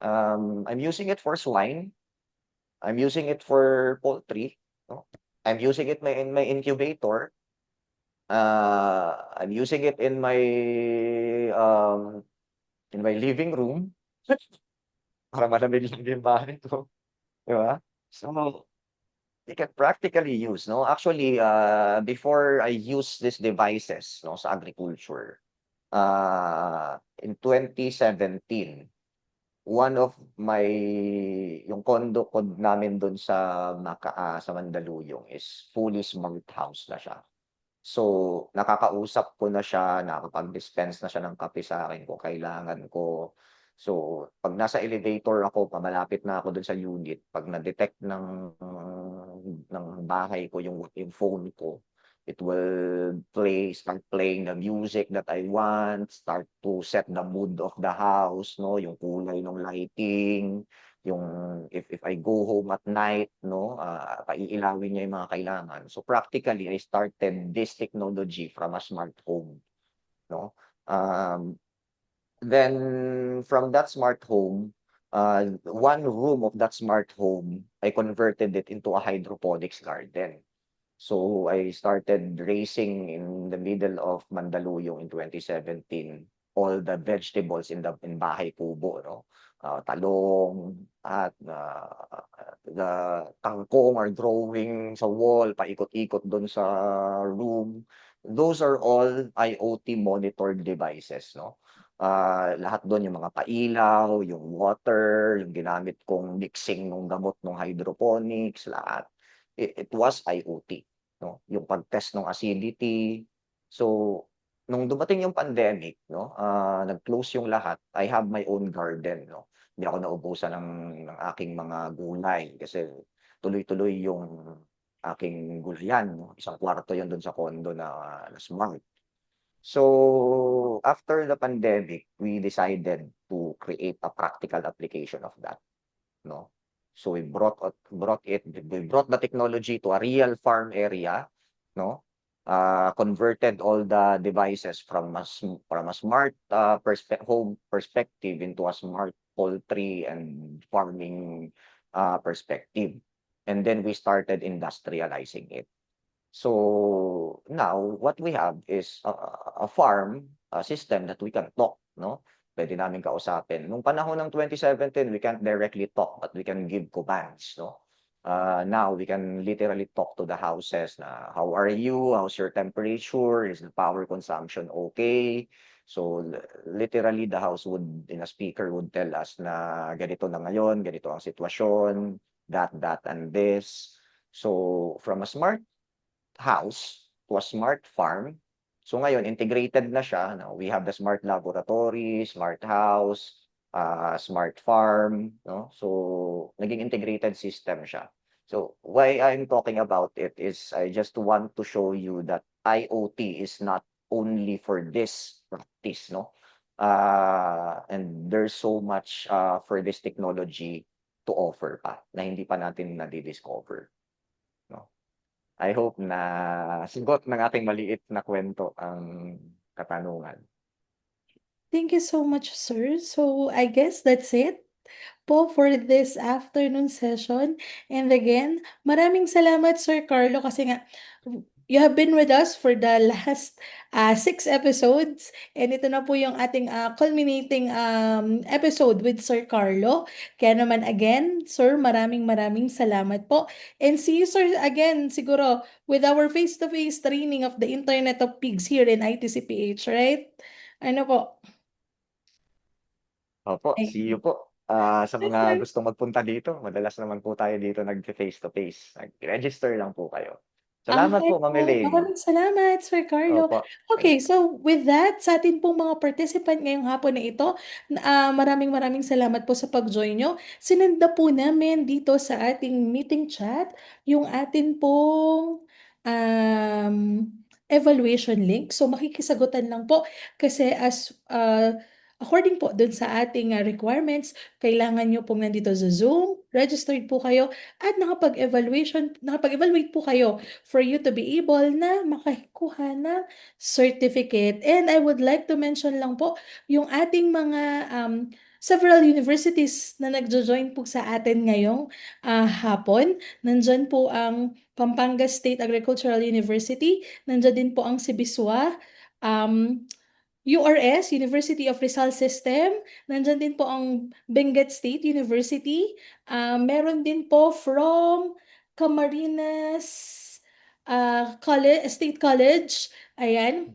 I'm using it for swine, I'm using it for poultry, no? I'm using it in my incubator, I'm using it in my living room para malamig lang yung bahay ko, 'di ba? So, you can practically use, no? Actually, before I use these devices, no, sa agriculture, in 2017, one of my yung condo ko namin dun sa Mandaluyong is fully smart house na siya. So, nakakausap ko na siya, nakakapag-dispense na siya ng kape sa'kin kung kailangan ko. So, 'pag nasa elevator ako, pamalapit na ako dun sa unit, 'pag na-detect ng bahay ko yung phone ko, it will start playing the music that I want, start to set the mood of the house, 'no, yung kulay ng lighting, yung if I go home at night, 'no, paiilawin niya yung mga kailangan. So, practically, I started this technology from a smart home, 'no. Um, then from that smart home, one room of that smart home, I converted it into a hydroponics garden. So, I started raising in the middle of Mandaluyong in 2017 all the vegetables in bahay kubo, 'no. Talong at, the kangkong are growing sa wall, paikot-ikot dun sa room. Those are all IoT monitored devices, 'no. Lahat dun yung mga pailaw, yung water, yung ginamit kong mixing nung gamot nung hydroponics, lahat. It was IoT, 'no, yung pag-test ng acidity. So, nung dumating yung pandemic, 'no, nag-close yung lahat, I have my own garden, 'no. Hindi ako naubusan ng aking mga gulay kasi tuloy-tuloy yung aking gulayan, 'no. Isang kwarto yun dun sa condo na smart. So, after the pandemic, we decided to create a practical application of that, 'no. So we brought the technology to a real farm area, 'no? converted all the devices from a smart home perspective into a smart poultry and farming perspective. And then we started industrializing it. So now what we have is a farm system that we can talk, no? Pwede namin kausapin. Nung panahon ng 2017, we can't directly talk, but we can give commands, no? Now we can literally talk to the houses na, how are you? How's your temperature? Is the power consumption okay? So literally the house would, in a speaker, would tell us na ganito na ngayon, ganito ang sitwasyon, that, and this. So from a smart house to a smart farm. So ngayon, integrated na siya. Now, we have the smart laboratory, smart house, smart farm. No? So, naging integrated system siya. So, why I'm talking about it is I just want to show you that IoT is not only for this practice, no? And there's so much for this technology to offer pa na hindi pa natin nadi-discover. No? I hope na sagot ng aking maliit na kwento ang katanungan. Thank you so much, sir. So I guess that's it po for this afternoon session. And again, maraming salamat, Sir Carlo, kasi nga you have been with us for the last 6 episodes. And ito na po yung ating culminating episode with Sir Carlo. Kaya naman again, Sir, maraming maraming salamat po. And see you, Sir, again, siguro, with our face-to-face training of the Internet of Pigs here in ITCPH, right? Ano po? Opo, Ay, see you po. Sa mga sir. gustong magpunta dito, madalas naman po tayo dito nag-face to face. Nag-register lang po kayo. Salamat Okay po, Ma'am po. Elaine. Maraming salamat, Sir Carlo. Opo. Okay, so with that, sa atin pong mga participant ngayong hapon na ito, maraming maraming salamat po sa pag-join nyo. Sinend na po namin dito sa ating meeting chat yung atin pong um, evaluation link. So makikisagutan lang po kasi according po dun sa ating requirements, kailangan nyo pong nandito sa Zoom, registered po kayo, at nakapag-evaluate po kayo for you to be able na makakuha ng certificate. And I would like to mention lang po yung ating mga several universities na nagjo-join po sa atin ngayong hapon. Nandyan po ang Pampanga State Agricultural University, nandyan din po ang Sibiswa, um, URS, University of Rizal System. Nandyan din po ang Benguet State University. Meron din po from Camarines State College. Ayan,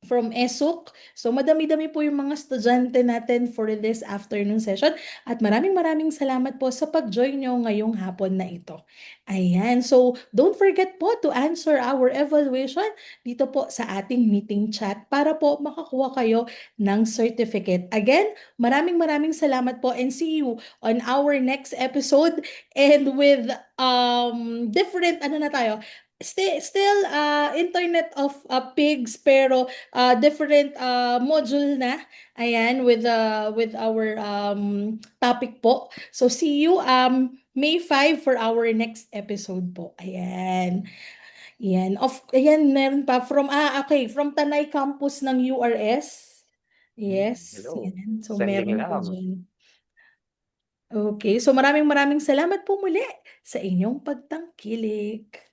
from ESUC. So madami-dami po yung mga estudyante natin for this afternoon session. At maraming maraming salamat po sa pag-join nyo ngayong hapon na ito. Ayan, so don't forget po to answer our evaluation dito po sa ating meeting chat para po makakuha kayo ng certificate. Again, maraming maraming salamat po and see you on our next episode and with different ano na tayo, still Internet of Pigs pero different module na. Ayan, with our topic po. So see you May 5 for our next episode po. Ayan. Ayan, meron pa okay, from Tanay campus ng URS. Yes, Hello. yan. So Sending meron po love. dyan. Okay, so maraming maraming salamat po muli sa inyong pagtangkilik.